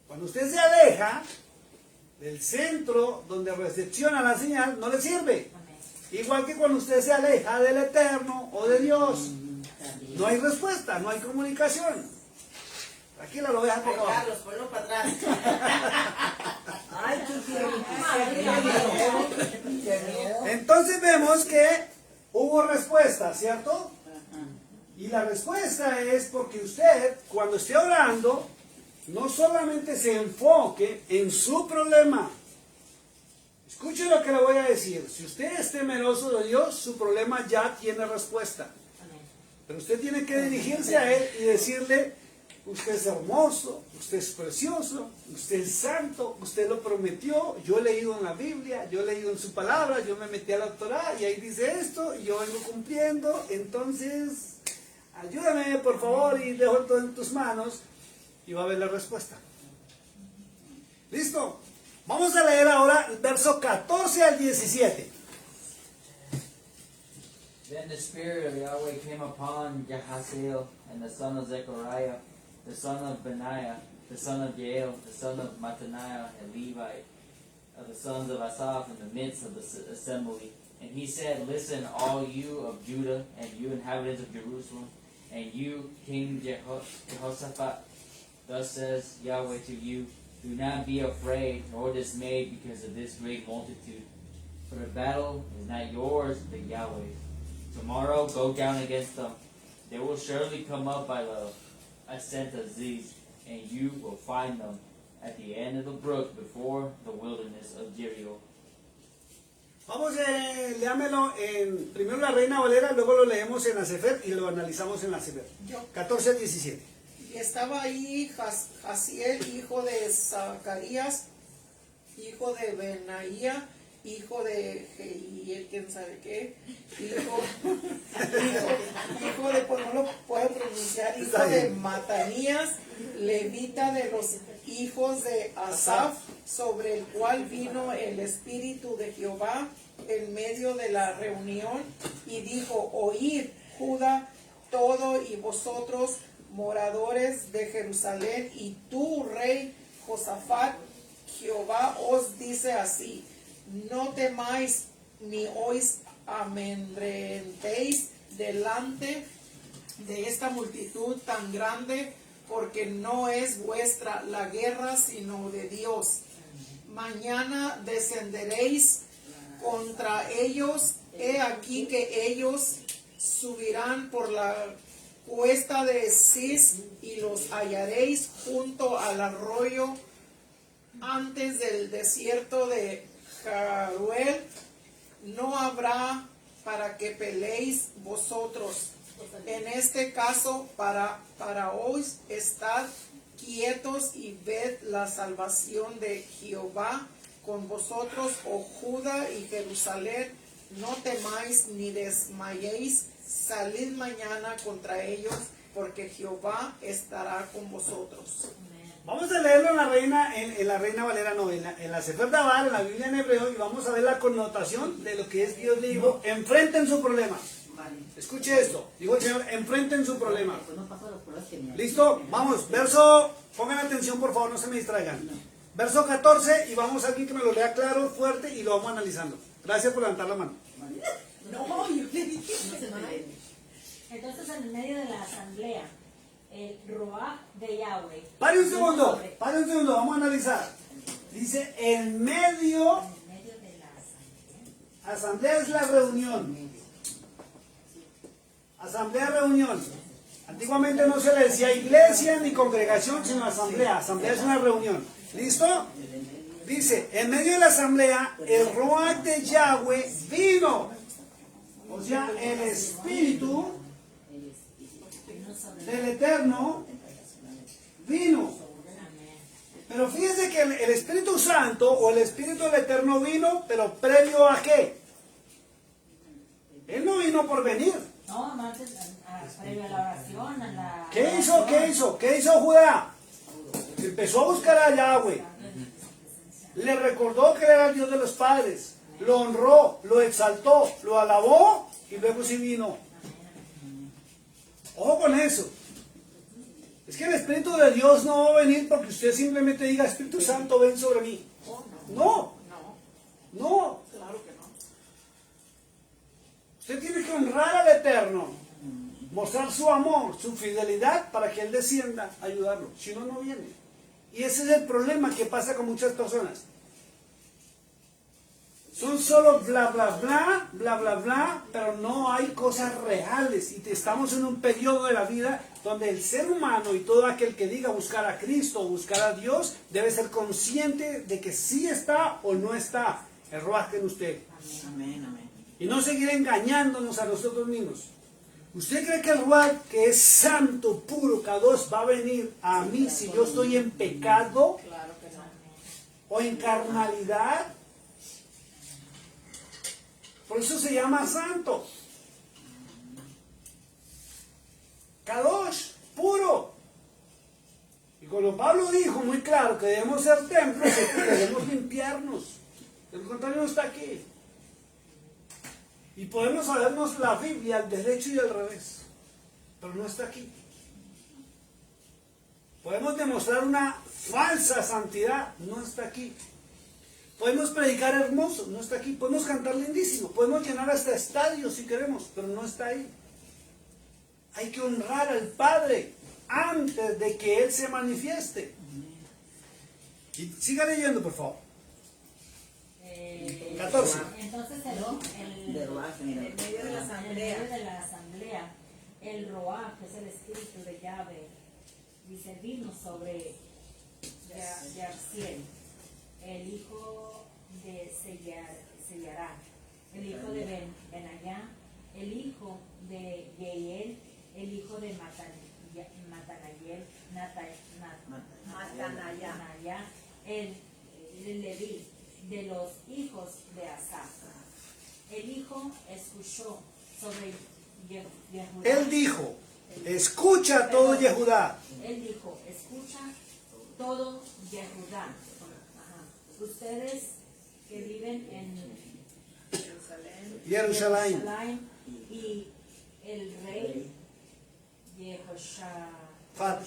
Cuando usted se aleja del centro donde recepciona la señal, no le sirve. Igual que cuando usted se aleja del Eterno o de Dios, no hay respuesta, no hay comunicación. Aquí la lo voy a Ay, poco abajo. Carlos, ponlo para atrás. Ay, qué miedo. Entonces vemos que hubo respuesta, ¿cierto? Y la respuesta es porque usted, cuando esté orando, no solamente se enfoque en su problema. Escuche lo que le voy a decir. Si usted es temeroso de Dios, su problema ya tiene respuesta. Pero usted tiene que dirigirse a Él y decirle, usted es hermoso, usted es precioso, usted es santo, usted lo prometió, yo he leído en la Biblia, yo he leído en su palabra, yo me metí a la Torah y ahí dice esto y yo vengo cumpliendo, entonces ayúdame por favor y dejo todo en tus manos y va a haber la respuesta. ¿Listo? Vamos a leer ahora el verso 14 al 17. Then the Spirit of Yahweh came upon Jahaziel and the son of Zechariah, the son of Benaiah, the son of Jael, the son of Mattaniah, a Levite, of the sons of Asaph in the midst of the assembly. And he said, listen, all you of Judah and you inhabitants of Jerusalem, And you, King Jehoshaphat, thus says Yahweh to you, do not be afraid nor dismayed because of this great multitude. For the battle is not yours, but Yahweh's. Tomorrow go down against them. They will surely come up by the ascent of Ziz, and you will find them at the end of the brook before the wilderness of Jericho. Vamos, léamelo en primero la Reina Valera, luego lo leemos en la Sefer y lo analizamos en la Sefer. Yo. 14 al 17. Y estaba ahí Jaziel, hijo de Zacarías, hijo de Benaía, hijo de Jehiel, quién sabe qué, hijo de, pues no lo puedo pronunciar, hijo de Matanías, levita de los hijos de Asaf, sobre el cual vino el Espíritu de Jehová en medio de la reunión, y dijo, oíd, Judá, todo y vosotros, moradores de Jerusalén, y tú, rey Josafat, Jehová os dice así, no temáis ni os amedrentéis delante de esta multitud tan grande, porque no es vuestra la guerra, sino de Dios. Mañana descenderéis contra ellos, he aquí que ellos subirán por la cuesta de Cis y los hallaréis junto al arroyo antes del desierto de Jaruel. No habrá para que peleéis vosotros. En este caso, para hoy estad quietos y ved la salvación de Jehová con vosotros, oh Judá y Jerusalén. No temáis ni desmayéis, salid mañana contra ellos, porque Jehová estará con vosotros. Vamos a leerlo en la Reina Valera novena, en la Sefer Dabar, en la Biblia en hebreo, y vamos a ver la connotación de lo que es Dios. Le dijo, enfrenten su problema. Escuche esto, dijo el Señor, enfrenten su problema. ¿Listo? Vamos, verso, pongan atención por favor, no se me distraigan. Verso 14, y vamos aquí que me lo lea claro, fuerte, y lo vamos analizando. Gracias por levantar la mano. No, yo le dije. Entonces, en el medio de la asamblea, el Ruach de Yahweh. Pare un segundo, vamos a analizar. Dice, en medio De la asamblea. asamblea es la reunión. Asamblea, reunión. Antiguamente no se le decía iglesia ni congregación, sino asamblea. Asamblea es una reunión. ¿Listo? Dice, en medio de la asamblea, el Ruach de Yahweh vino. O sea, el Espíritu del Eterno vino. Pero fíjense que el Espíritu Santo o el Espíritu del Eterno vino, pero previo a qué. Él no vino por venir. No, antes, previo a la oración, a la... ¿Qué hizo Judá? Empezó a buscar a Yahweh. Le recordó que era el Dios de los padres. Lo honró, lo exaltó, lo alabó y luego sí vino. Ojo con eso. Es que el Espíritu de Dios no va a venir porque usted simplemente diga, Espíritu Santo, ven sobre mí. No. Claro que no. Usted tiene que honrar al Eterno, mostrar su amor, su fidelidad para que Él descienda a ayudarlo. Si no, no viene. Y ese es el problema que pasa con muchas personas. Son solo bla, bla, bla, bla, bla, bla, pero no hay cosas reales. Y estamos en un periodo de la vida donde el ser humano y todo aquel que diga buscar a Cristo o buscar a Dios debe ser consciente de que sí está o no está el Ruach en usted. Amén, amén. Y no seguir engañándonos a nosotros mismos. ¿Usted cree que el Ruach, que es santo, puro, Kadosh, va a venir a mí si yo estoy en pecado Claro que no. o en carnalidad? Por eso se llama santo. Kadosh, puro. Y cuando Pablo dijo muy claro que debemos ser templos, es que debemos limpiarnos. De lo contrario no está aquí. Y podemos sabernos la Biblia al derecho y al revés, pero no está aquí. Podemos demostrar una falsa santidad, no está aquí. Podemos predicar hermoso, no está aquí. Podemos cantar lindísimo, podemos llenar hasta estadios si queremos, pero no está ahí. Hay que honrar al Padre antes de que Él se manifieste. Y siga leyendo, por favor. 14. Entonces De Ruach, mira. En medio de la asamblea. en medio de la asamblea, el Roá, que es el espíritu de Yahvé, dice, vino sobre Yarciel, el hijo de Sellará, el hijo de Benayá, el hijo de Yeiel, el hijo de Matanayá, el Leví, de los hijos de Asaf. El hijo escuchó sobre Yehudá. Él dijo, escucha todo Yehudá. Él dijo, escucha todo Yehudá. Ajá. Ustedes que viven en Jerusalén. y el rey Fat.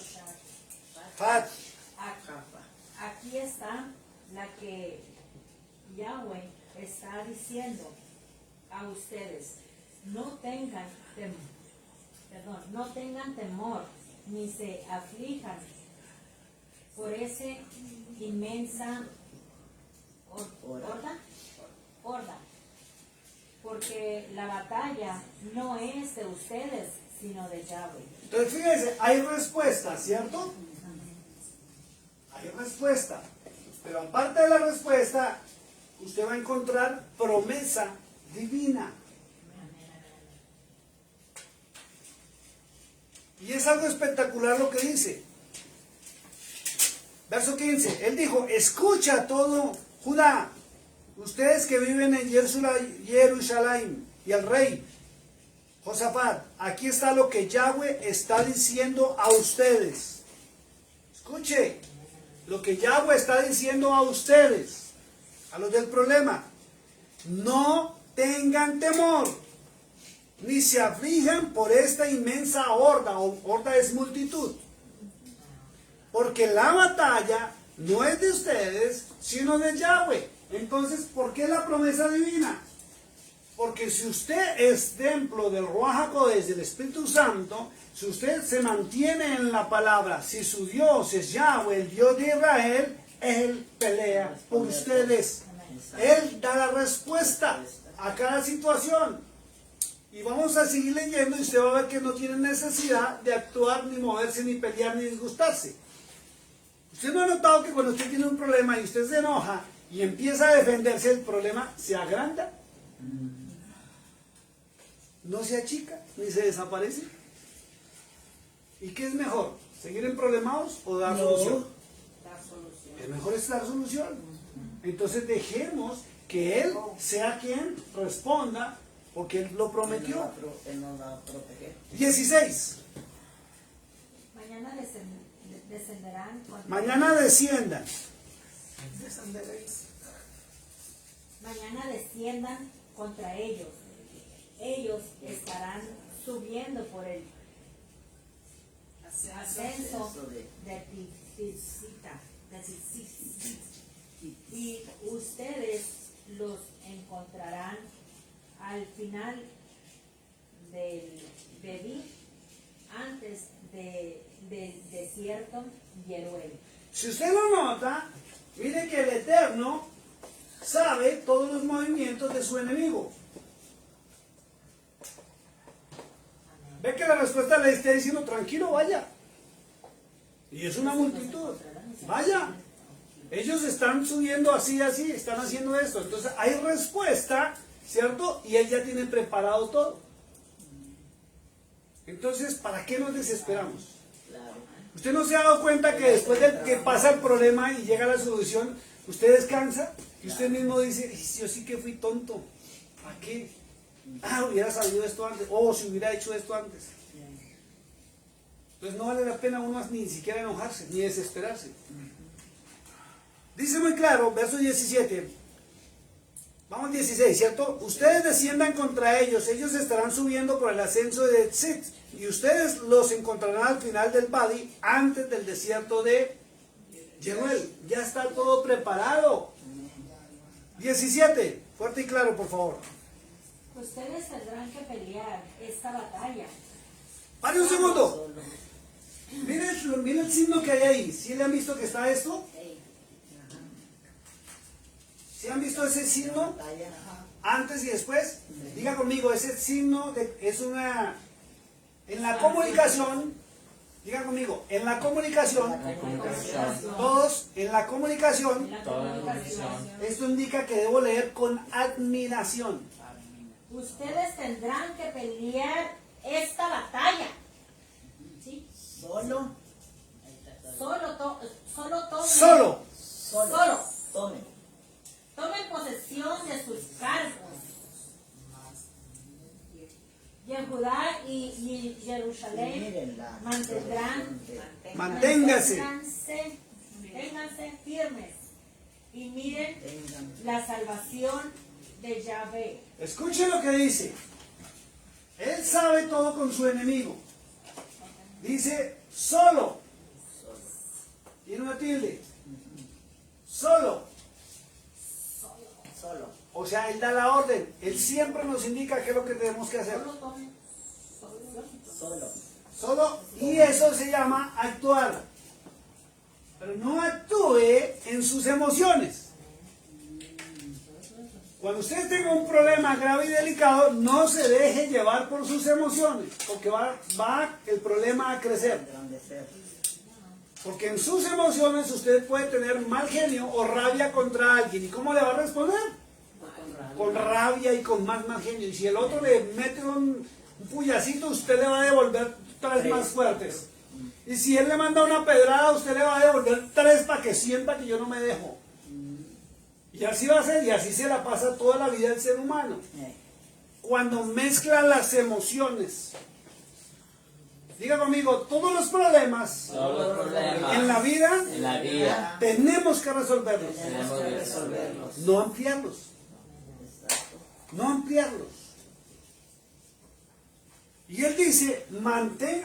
Aquí está la que Yahweh está diciendo a ustedes, no tengan temor, ni se aflijan por ese inmensa horda, porque la batalla no es de ustedes, sino de Yahweh. Entonces fíjense, hay respuesta, ¿cierto? Hay respuesta. Pero aparte de la respuesta, usted va a encontrar promesa divina. Y es algo espectacular lo que dice. Verso 15. Él dijo, escucha todo Judá, ustedes que viven en Jerusalén, y el rey Josafat, aquí está lo que Yahweh está diciendo a ustedes. Escuche, lo que Yahweh está diciendo a ustedes, a los del problema. No tengan temor, ni se aflijan por esta inmensa horda, o horda es multitud. Porque la batalla no es de ustedes, sino de Yahweh. Entonces, ¿por qué la promesa divina? Porque si usted es templo del Ruach HaKodesh, del Espíritu Santo, si usted se mantiene en la palabra, si su Dios es Yahweh, el Dios de Israel, Él pelea por ustedes. Él da la respuesta a cada situación. Y vamos a seguir leyendo y usted va a ver que no tiene necesidad de actuar, ni moverse, ni pelear, ni disgustarse. ¿Usted no ha notado que cuando usted tiene un problema y usted se enoja y empieza a defenderse, el problema se agranda? No se achica, ni se desaparece. ¿Y qué es mejor? ¿Seguir en problemados o dar solución? Es mejor es dar solución. Entonces dejemos que Él sea quien responda, porque Él lo prometió. Él nos va a proteger. 16. Mañana descenderán contra Mañana desciendan. Mañana desciendan contra ellos. Ellos estarán subiendo por el ascenso de Tisita. Y ustedes los encontrarán al final del Bebí, antes del desierto Jeruel. Si usted lo nota, mire que el Eterno sabe todos los movimientos de su enemigo. Ve que la respuesta le está diciendo, tranquilo, vaya. Y es una multitud. Vaya. Ellos están subiendo así, están haciendo esto. Entonces hay respuesta, ¿cierto? Y Él ya tiene preparado todo. Entonces, ¿para qué nos desesperamos? ¿Usted no se ha dado cuenta que después de que pasa el problema y llega la solución, usted descansa? Y usted mismo dice, yo sí que fui tonto. ¿Para qué? Hubiera sabido esto antes. Si hubiera hecho esto antes. Entonces no vale la pena uno ni siquiera enojarse, ni desesperarse. Dice muy claro, verso 17. Vamos 16, ¿cierto? Ustedes desciendan contra ellos, ellos estarán subiendo por el ascenso de Tzit, y ustedes los encontrarán al final del Vadi, antes del desierto de Jeruel. Ya está todo preparado. 17, fuerte y claro, por favor. Ustedes tendrán que pelear esta batalla Pare un segundo. Miren el signo que hay ahí. ¿Sí le han visto que está esto? ¿Sí han visto ese signo? Antes y después. Diga conmigo, ese signo es una... En la comunicación, diga conmigo, en la comunicación, La comunicación. todos en la comunicación, Toda la comunicación. esto indica que debo leer con admiración. Ustedes tendrán que pelear esta batalla. ¿Sí? Solo. Solo tomen. Solo. Tomen. Tomen posesión de sus cargos. Yehudá y Jerusalén Mírenla. mantendrán. Manténgase. Ténganse firmes y miren Tengan. la salvación de Yahvé. Escuchen lo que dice. Él sabe todo con su enemigo. Dice solo. Tiene una tilde. Solo. Solo. O sea, Él da la orden. Él siempre nos indica qué es lo que tenemos que hacer. Solo tomen. Solo. Solo. Y eso se llama actuar. Pero no actúe en sus emociones. Cuando usted tenga un problema grave y delicado, no se deje llevar por sus emociones, porque va el problema a crecer. Engrandecer. Porque en sus emociones usted puede tener mal genio o rabia contra alguien. ¿Y cómo le va a responder? Con rabia y con más mal genio. Y si el otro le mete un puyacito, usted le va a devolver tres más fuertes. Y si él le manda una pedrada, usted le va a devolver tres para que sienta que yo no me dejo. Y así va a ser, y así se la pasa toda la vida el ser humano. Cuando mezcla las emociones. Diga conmigo, todos los problemas Todos los problemas en la vida en la vida tenemos que resolverlos. tenemos que resolverlos. No ampliarlos. No ampliarlos. Y él dice,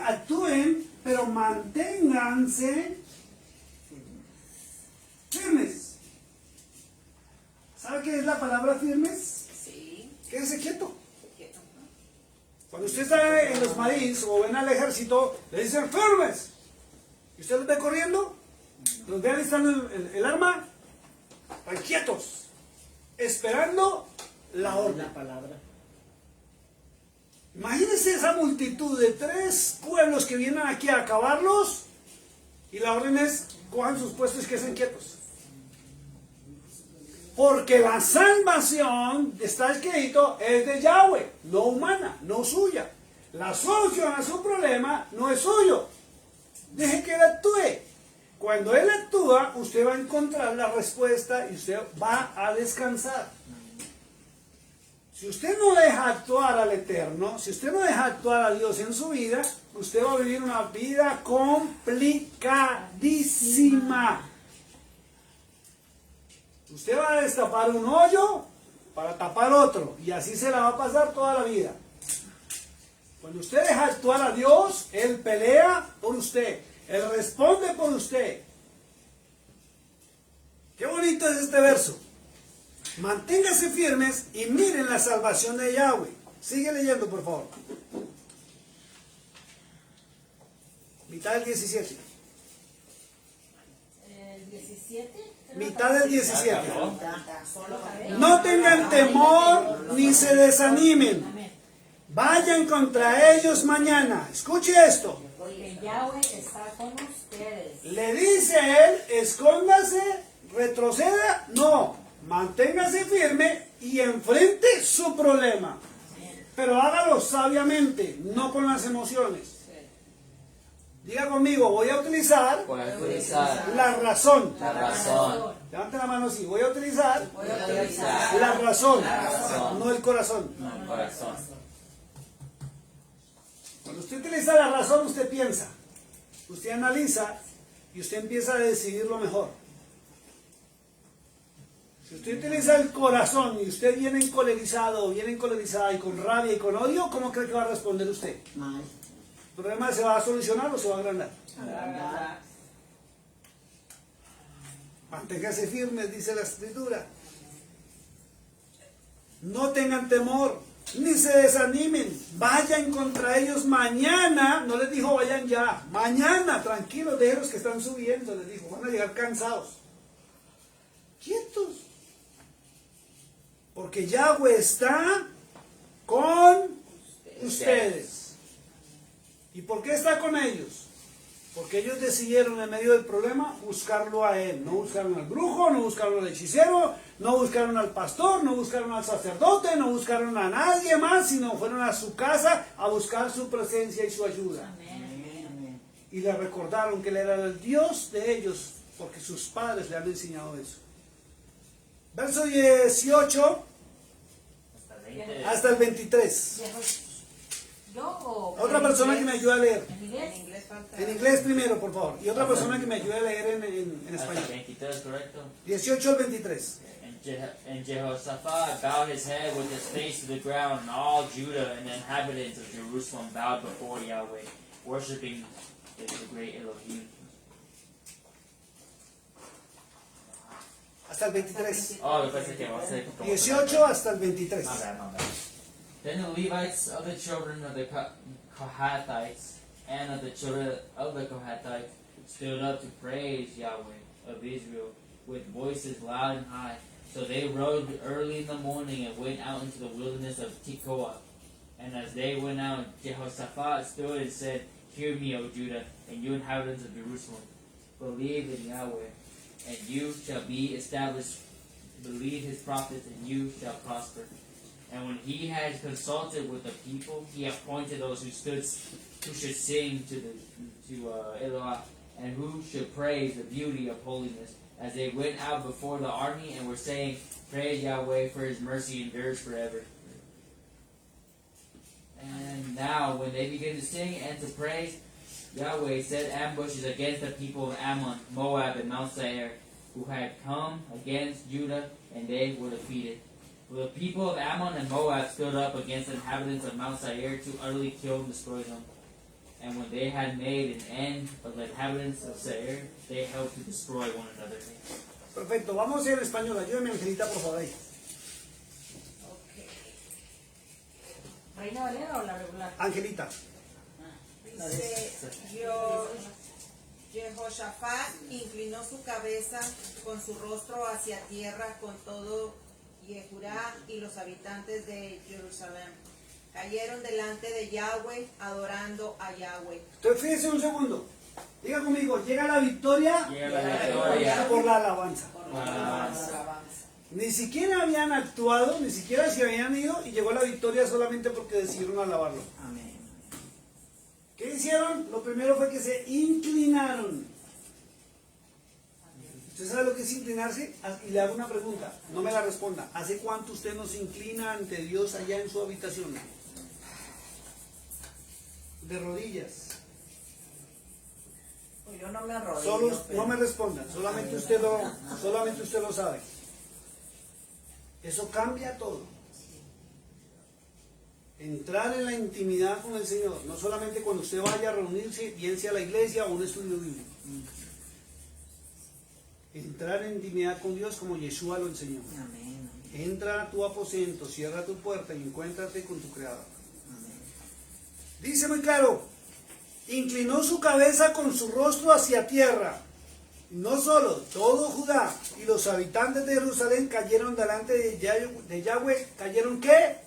actúen, pero manténganse firmes. ¿Sabe qué es la palabra firmes? Sí. Quédese quieto. Cuando usted está en los marines o en el ejército, le dicen firmes. ¿Y usted los ve corriendo? Los ve alistando el arma. Están quietos. Esperando la orden. La palabra. Imagínense esa multitud de 3 pueblos que vienen aquí a acabarlos. Y la orden es, cojan sus puestos y queden quietos. Porque la salvación, está escrito, es de Yahweh, no humana, no suya. La solución a su problema no es suyo. Deje que Él actúe. Cuando Él actúa, usted va a encontrar la respuesta y usted va a descansar. Si usted no deja actuar al Eterno, si usted no deja actuar a Dios en su vida, usted va a vivir una vida complicadísima. Usted va a destapar un hoyo para tapar otro, y así se la va a pasar toda la vida. Cuando usted deja actuar a Dios, Él pelea por usted, Él responde por usted. Qué bonito es este verso. Manténgase firmes y miren la salvación de Yahweh. Sigue leyendo, por favor. Mitad del 17. 17. Mitad del 17. Solo No tengan temor ni se desanimen. Amén. Vayan contra ellos mañana. Escuche esto. Porque Yahweh está con ustedes. Le dice él, escóndase, retroceda. No, manténgase firme y enfrente su problema. Pero hágalo sabiamente, no con las emociones. Diga conmigo, voy a utilizar Voy a utilizar la razón. la razón. Levante la mano así, voy a utilizar Voy a utilizar la razón, razón. no el corazón. no, el corazón. Cuando usted utiliza la razón, usted piensa, usted analiza y usted empieza a decidir lo mejor. Si usted utiliza el corazón y usted viene encolerizado o viene encolerizada y con rabia y con odio, ¿cómo cree que va a responder usted? Mal. ¿El problema se va a solucionar o se va a agrandar? Agrandar. Manténgase firmes, dice la Escritura. No tengan temor. ni se desanimen, vayan contra ellos mañana. No les dijo vayan ya, mañana, tranquilos, de los que están subiendo, les dijo, van a llegar cansados. Quietos. Porque Yahweh está con ustedes. ¿Y por qué está con ellos? Porque ellos decidieron en medio del problema buscarlo a él. No buscaron al brujo, no buscaron al hechicero, no buscaron al pastor, no buscaron al sacerdote, no buscaron a nadie más, sino fueron a su casa a buscar su presencia y su ayuda. Amén. Y le recordaron que él era el Dios de ellos, porque sus padres le han enseñado eso. Verso 18 hasta el 23. ¿Yo o Otra persona que me ayude a leer. en En inglés? inglés falta. En inglés primero, por favor. Y otra persona que me ayude a leer en Hasta español. 23, correcto. 18 al 23. And Jehoshaphat bowed his head with his face to the ground, and all Judah and the inhabitants of Jerusalem bowed before Yahweh, worshiping the great Elohim. Hasta el 23. Oh, me parece que va a ser como- 18 hasta el 23. My bad, my bad. Then the Levites of the children of the Kohathites and of the children of the Kohathites stood up to praise Yahweh of Israel with voices loud and high. So they rose early in the morning and went out into the wilderness of Tekoa. And as they went out, Jehoshaphat stood and said, "Hear me, O Judah, and you inhabitants of Jerusalem. Believe in Yahweh, and you shall be established. Believe his prophets, and you shall prosper." And when he had consulted with the people, he appointed those who should sing to Eloah, and who should praise the beauty of holiness, as they went out before the army and were saying, "Praise Yahweh, for his mercy endures forever." And now, when they began to sing and to praise, Yahweh set ambushes against the people of Ammon, Moab, and Mount Seir, who had come against Judah, and they were defeated. For the people of Ammon and Moab stood up against the inhabitants of Mount Seir to utterly kill and destroy them. And when they had made an end of the inhabitants of Seir, they helped to destroy one another. Perfecto, vamos a ir en español. Ayúdame, Angelita, por favor. Ahí. ¿Reina Valera o la regular? Angelita. Dice, Jehoshaphat inclinó su cabeza con su rostro hacia tierra con todo Yehudá y los habitantes de Jerusalén. Cayeron delante de Yahweh, adorando a Yahweh. Entonces, fíjense un segundo. Diga conmigo, llega la victoria Llega la victoria. por la alabanza. Alabanza. Ni siquiera habían actuado, ni siquiera se habían ido y llegó la victoria solamente porque decidieron alabarlo. Amén. ¿Qué hicieron? Lo primero fue que se inclinaron. ¿Usted sabe lo que es inclinarse? Y le hago una pregunta, no me la responda. ¿Hace cuánto usted no se inclina ante Dios allá en su habitación? De rodillas. Pues yo no me arrodillo. Solo, pero- no me responda, solamente usted lo sabe. Eso cambia todo. Entrar en la intimidad con el Señor, no solamente cuando usted vaya a reunirse, bien sea a la iglesia o un estudio bíblico. Entrar en intimidad con Dios como Yeshua lo enseñó. Amén. Entra a tu aposento, cierra tu puerta y encuéntrate con tu Creador. Amén. Dice muy claro, inclinó su cabeza con su rostro hacia tierra. No solo, todo Judá y los habitantes de Jerusalén cayeron delante de Yahweh. ¿Cayeron qué?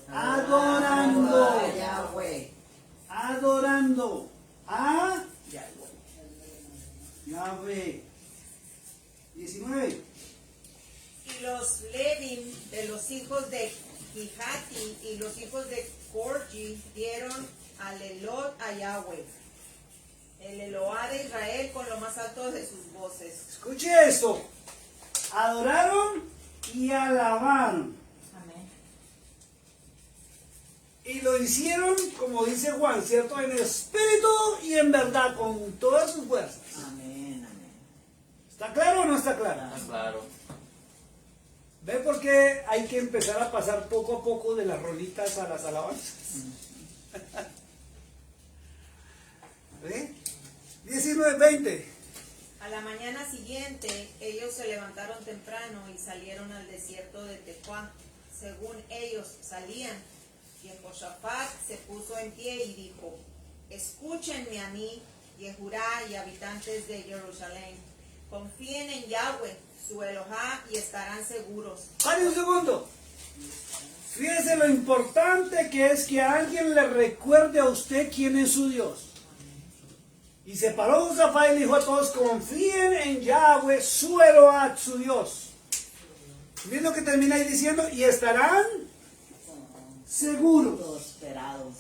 Adorando. A Yahweh. Adorando a Yahweh. Yahweh. 19. Y los Levim de los hijos de Quijati y los hijos de Corji dieron al Elot a Yahweh, el Eloá de Israel, con lo más alto de sus voces. Escuche esto. Adoraron y alabaron. Amén. Y lo hicieron, como dice Juan, ¿cierto? En espíritu y en verdad, con todas sus fuerzas. Amén. Amén. ¿Está claro o no está claro? Está claro. ¿Ve por qué hay que empezar a pasar poco a poco de las rolitas a las alabanzas? ¿Ve? 19:20. A la mañana siguiente, ellos se levantaron temprano y salieron al desierto de Tecoa. según ellos salían. Jehoshaphat se puso en pie y dijo: escúchenme a mí, Yehudá y habitantes de Jerusalén. Confíen en Yahweh, su Elohá, y estarán seguros. ¡Pare un segundo! Fíjese lo importante que es que alguien le recuerde a usted quién es su Dios. Y se paró Josafat y le dijo a todos: confíen en Yahweh, su Elohá, su Dios. ¿Ven lo que termina ahí diciendo? Y estarán seguros. Prosperado.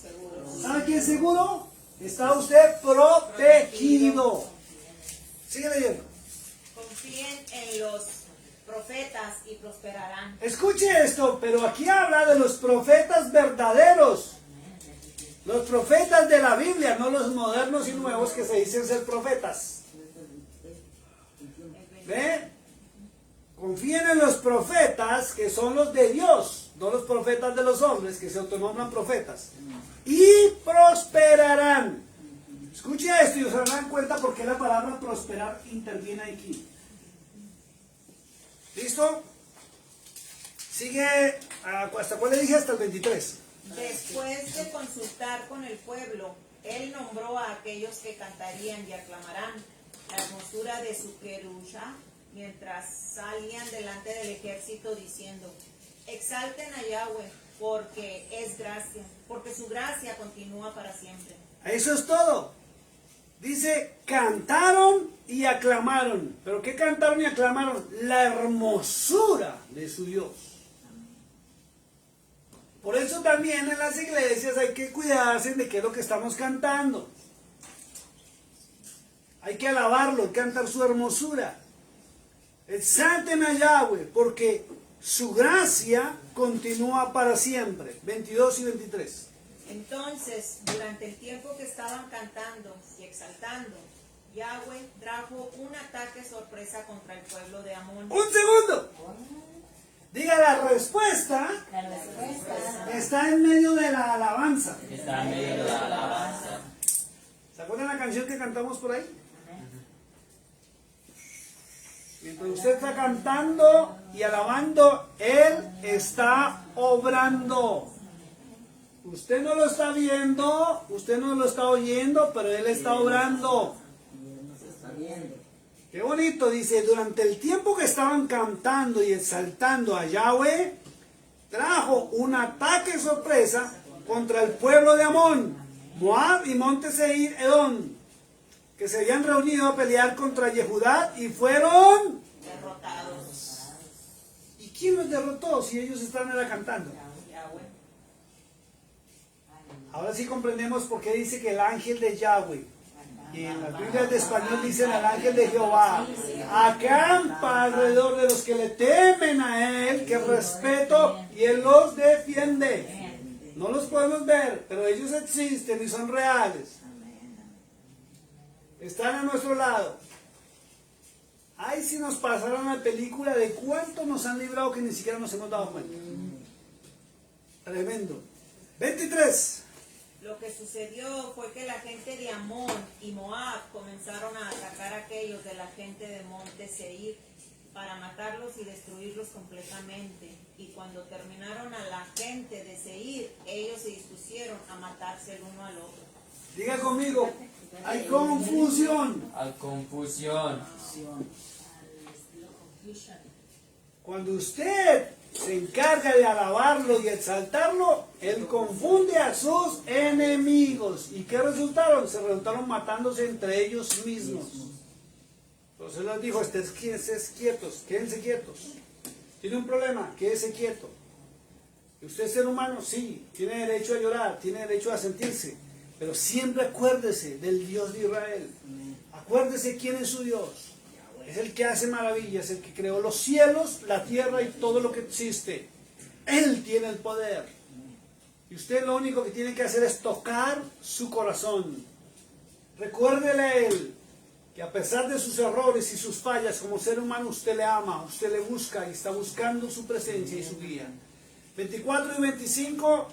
¿Sabe quién es seguro? Está usted protegido. Sigue leyendo. Confíen en los profetas y prosperarán. Escuche esto, pero aquí habla de los profetas verdaderos. Los profetas de la Biblia, no los modernos y nuevos que se dicen ser profetas. ¿Ve? Confíen en los profetas que son los de Dios, no los profetas de los hombres que se autonombran profetas. Y prosperarán. Escuche esto y se darán cuenta por qué la palabra prosperar interviene aquí. ¿Listo? Sigue, ¿hasta cuál le dije? Hasta el 23. Después de consultar con el pueblo, él nombró a aquellos que cantarían y aclamarán la hermosura de su querusha mientras salían delante del ejército diciendo: exalten a Yahweh porque es gracia, porque su gracia continúa para siempre. Eso es todo. Dice, cantaron y aclamaron. ¿Pero qué cantaron y aclamaron? La hermosura de su Dios. Por eso también en las iglesias hay que cuidarse de qué es lo que estamos cantando. Hay que alabarlo, hay que cantar su hermosura. Exalten a Yahweh, porque su gracia continúa para siempre. 22 y 23. Entonces, durante el tiempo que estaban cantando y exaltando, Yahweh trajo un ataque sorpresa contra el pueblo de Amón. ¡Un segundo! Diga, la respuesta La respuesta está en medio de la alabanza. Está en medio de la alabanza. ¿Se acuerdan la canción que cantamos por ahí? Mientras usted está cantando y alabando, Él está obrando. Usted no lo está viendo, usted no lo está oyendo, pero Él está obrando. Nos está viendo. Qué bonito, dice, durante el tiempo que estaban cantando y exaltando a Yahweh, trajo un ataque sorpresa contra el pueblo de Amón, Moab y Monte Seir, Edom, que se habían reunido a pelear contra Yehudá y fueron Derrotados. ¿Y quién los derrotó si ellos están ahora cantando? Yahweh. Ahora sí comprendemos por qué dice que el ángel de Yahweh, y en las Biblias de español dicen el ángel de Jehová, acampa alrededor de los que le temen a Él, que respeto, y Él los defiende. No los podemos ver, pero ellos existen y son reales. Están a nuestro lado. Ay, si nos pasaran la película de cuánto nos han librado que ni siquiera nos hemos dado cuenta. Tremendo. 23. Lo que sucedió fue que la gente de Amón y Moab comenzaron a atacar a aquellos de la gente de Monte Seir para matarlos y destruirlos completamente. Y cuando terminaron a la gente de Seir, ellos se dispusieron a matarse el uno al otro. Diga conmigo, hay confusión. Hay confusión. Cuando usted se encarga de alabarlo y exaltarlo, Él confunde a sus enemigos. ¿Y qué resultaron? Se resultaron matándose entre ellos mismos. Entonces les dijo, quédense quietos, quédense quietos. ¿Tiene un problema? Quédese quieto. ¿Usted es ser humano? Sí. Tiene derecho a llorar, tiene derecho a sentirse. Pero siempre acuérdese del Dios de Israel. Acuérdese quién es su Dios. Es el que hace maravillas, el que creó los cielos, la tierra y todo lo que existe. Él tiene el poder. Y usted lo único que tiene que hacer es tocar su corazón. Recuérdele a Él que a pesar de sus errores y sus fallas como ser humano, usted le ama, usted le busca y está buscando su presencia y su guía. 24 y 25,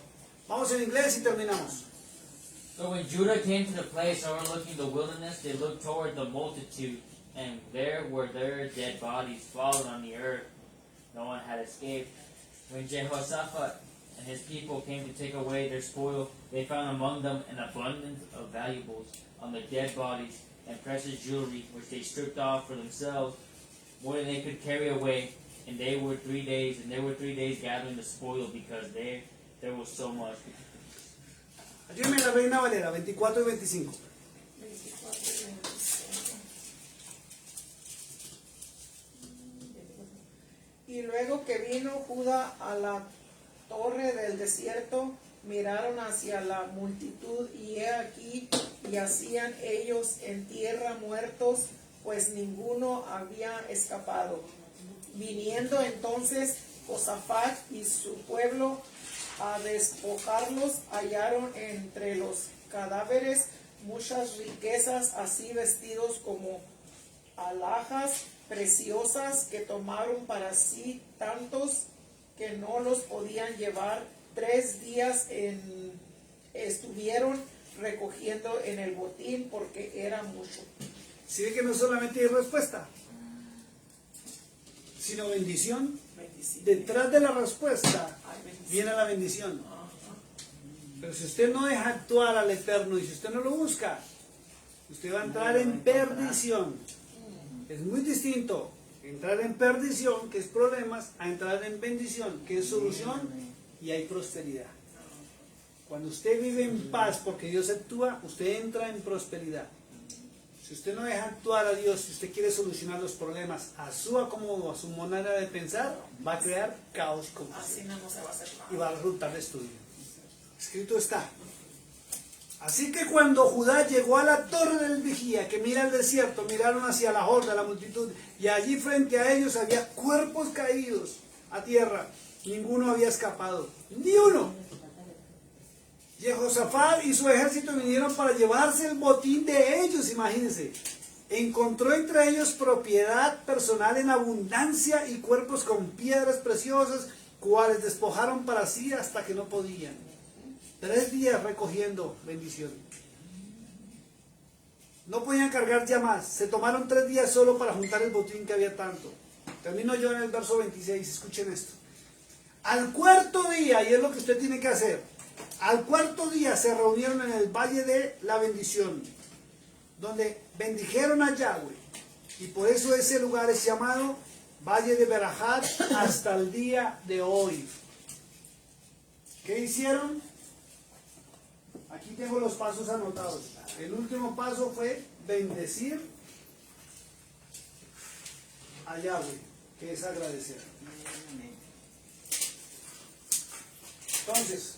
vamos en inglés y terminamos. So when Judah came to the place overlooking the wilderness, they looked toward the multitude, and there were their dead bodies fallen on the earth. No one had escaped. When Jehoshaphat and his people came to take away their spoil, they found among them an abundance of valuables on the dead bodies and precious jewelry, which they stripped off for themselves, more than they could carry away. And they were 3 days, gathering the spoil because there was so much. Ayúdeme la Reina Valera, 24 y 25. 24 y 25. Y luego que vino Judá a la torre del desierto, miraron hacia la multitud y he aquí yacían ellos en tierra muertos, pues ninguno había escapado. Viniendo entonces Josafat y su pueblo a despojarlos, hallaron entre los cadáveres muchas riquezas, así vestidos como alhajas preciosas, que tomaron para sí tantos que no los podían llevar. 3 días estuvieron recogiendo en el botín porque era mucho. Si ve que no solamente hay respuesta, sino bendición. Detrás de la respuesta viene la bendición. Pero si usted no deja actuar al Eterno y si usted no lo busca, usted va a entrar en perdición. Es muy distinto entrar en perdición, que es problemas, a entrar en bendición, que es solución y hay prosperidad. Cuando usted vive en paz porque Dios actúa, usted entra en prosperidad. Si usted no deja actuar a Dios, si usted quiere solucionar los problemas a su acomodo, a su manera de pensar, va a crear caos como Así no se va a hacer nada. y va a resultar destruido. Escrito está. Así que cuando Judá llegó a la torre del vigía, que mira el desierto, miraron hacia la horda, la multitud, y allí frente a ellos había cuerpos caídos a tierra. Ninguno había escapado, ni uno. Jehosafat y su ejército vinieron para llevarse el botín de ellos, imagínense. Encontró entre ellos propiedad personal en abundancia y cuerpos con piedras preciosas, cuales despojaron para sí hasta que no podían. 3 días recogiendo bendición. No podían cargar ya más. Se tomaron 3 días solo para juntar el botín, que había tanto. Termino yo en el verso 26, escuchen esto. Al 4.º día, y es lo que usted tiene que hacer, al 4.º día se reunieron en el valle de la bendición, donde bendijeron a Yahweh, y por eso ese lugar es llamado Valle de Berajat hasta el día de hoy. ¿Qué hicieron? Aquí tengo los pasos anotados. El último paso fue bendecir a Yahweh, que es agradecer. Entonces,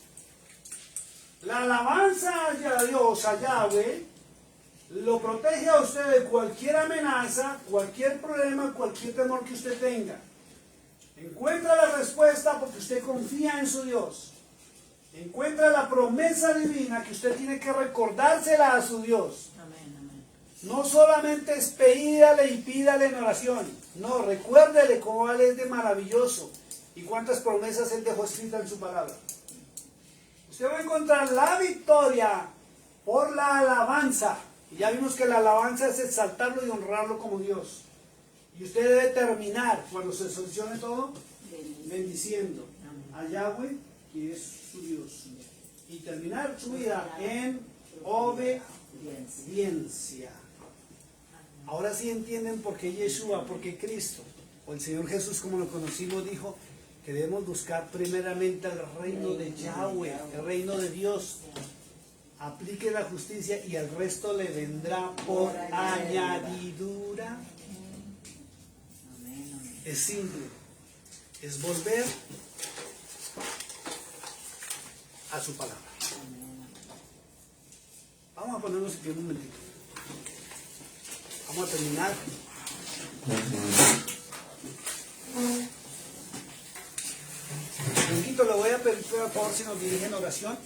la alabanza a Dios, a Yahweh, lo protege a usted de cualquier amenaza, cualquier problema, cualquier temor que usted tenga. Encuentra la respuesta porque usted confía en su Dios. Encuentra la promesa divina que usted tiene que recordársela a su Dios. No solamente es pedídale y pídale en oración. No, recuérdele cómo Él es de maravilloso y cuántas promesas Él dejó escritas en su palabra. Usted va a encontrar la victoria por la alabanza. Y ya vimos que la alabanza es exaltarlo y honrarlo como Dios. Y usted debe terminar, cuando se solucione todo, bendiciendo a Yahweh, que es su Dios. Y terminar su vida en obediencia. Ahora sí entienden por qué Yeshua, por qué Cristo, o el Señor Jesús como lo conocimos, dijo que debemos buscar primeramente el reino de Yahweh, el reino de Dios. Aplique la justicia y el resto le vendrá por añadidura. Es simple, es volver a su palabra. Vamos a ponernos aquí un momentito. Vamos a terminar. Un poquito le voy a pedir por favor si nos dirigen oración.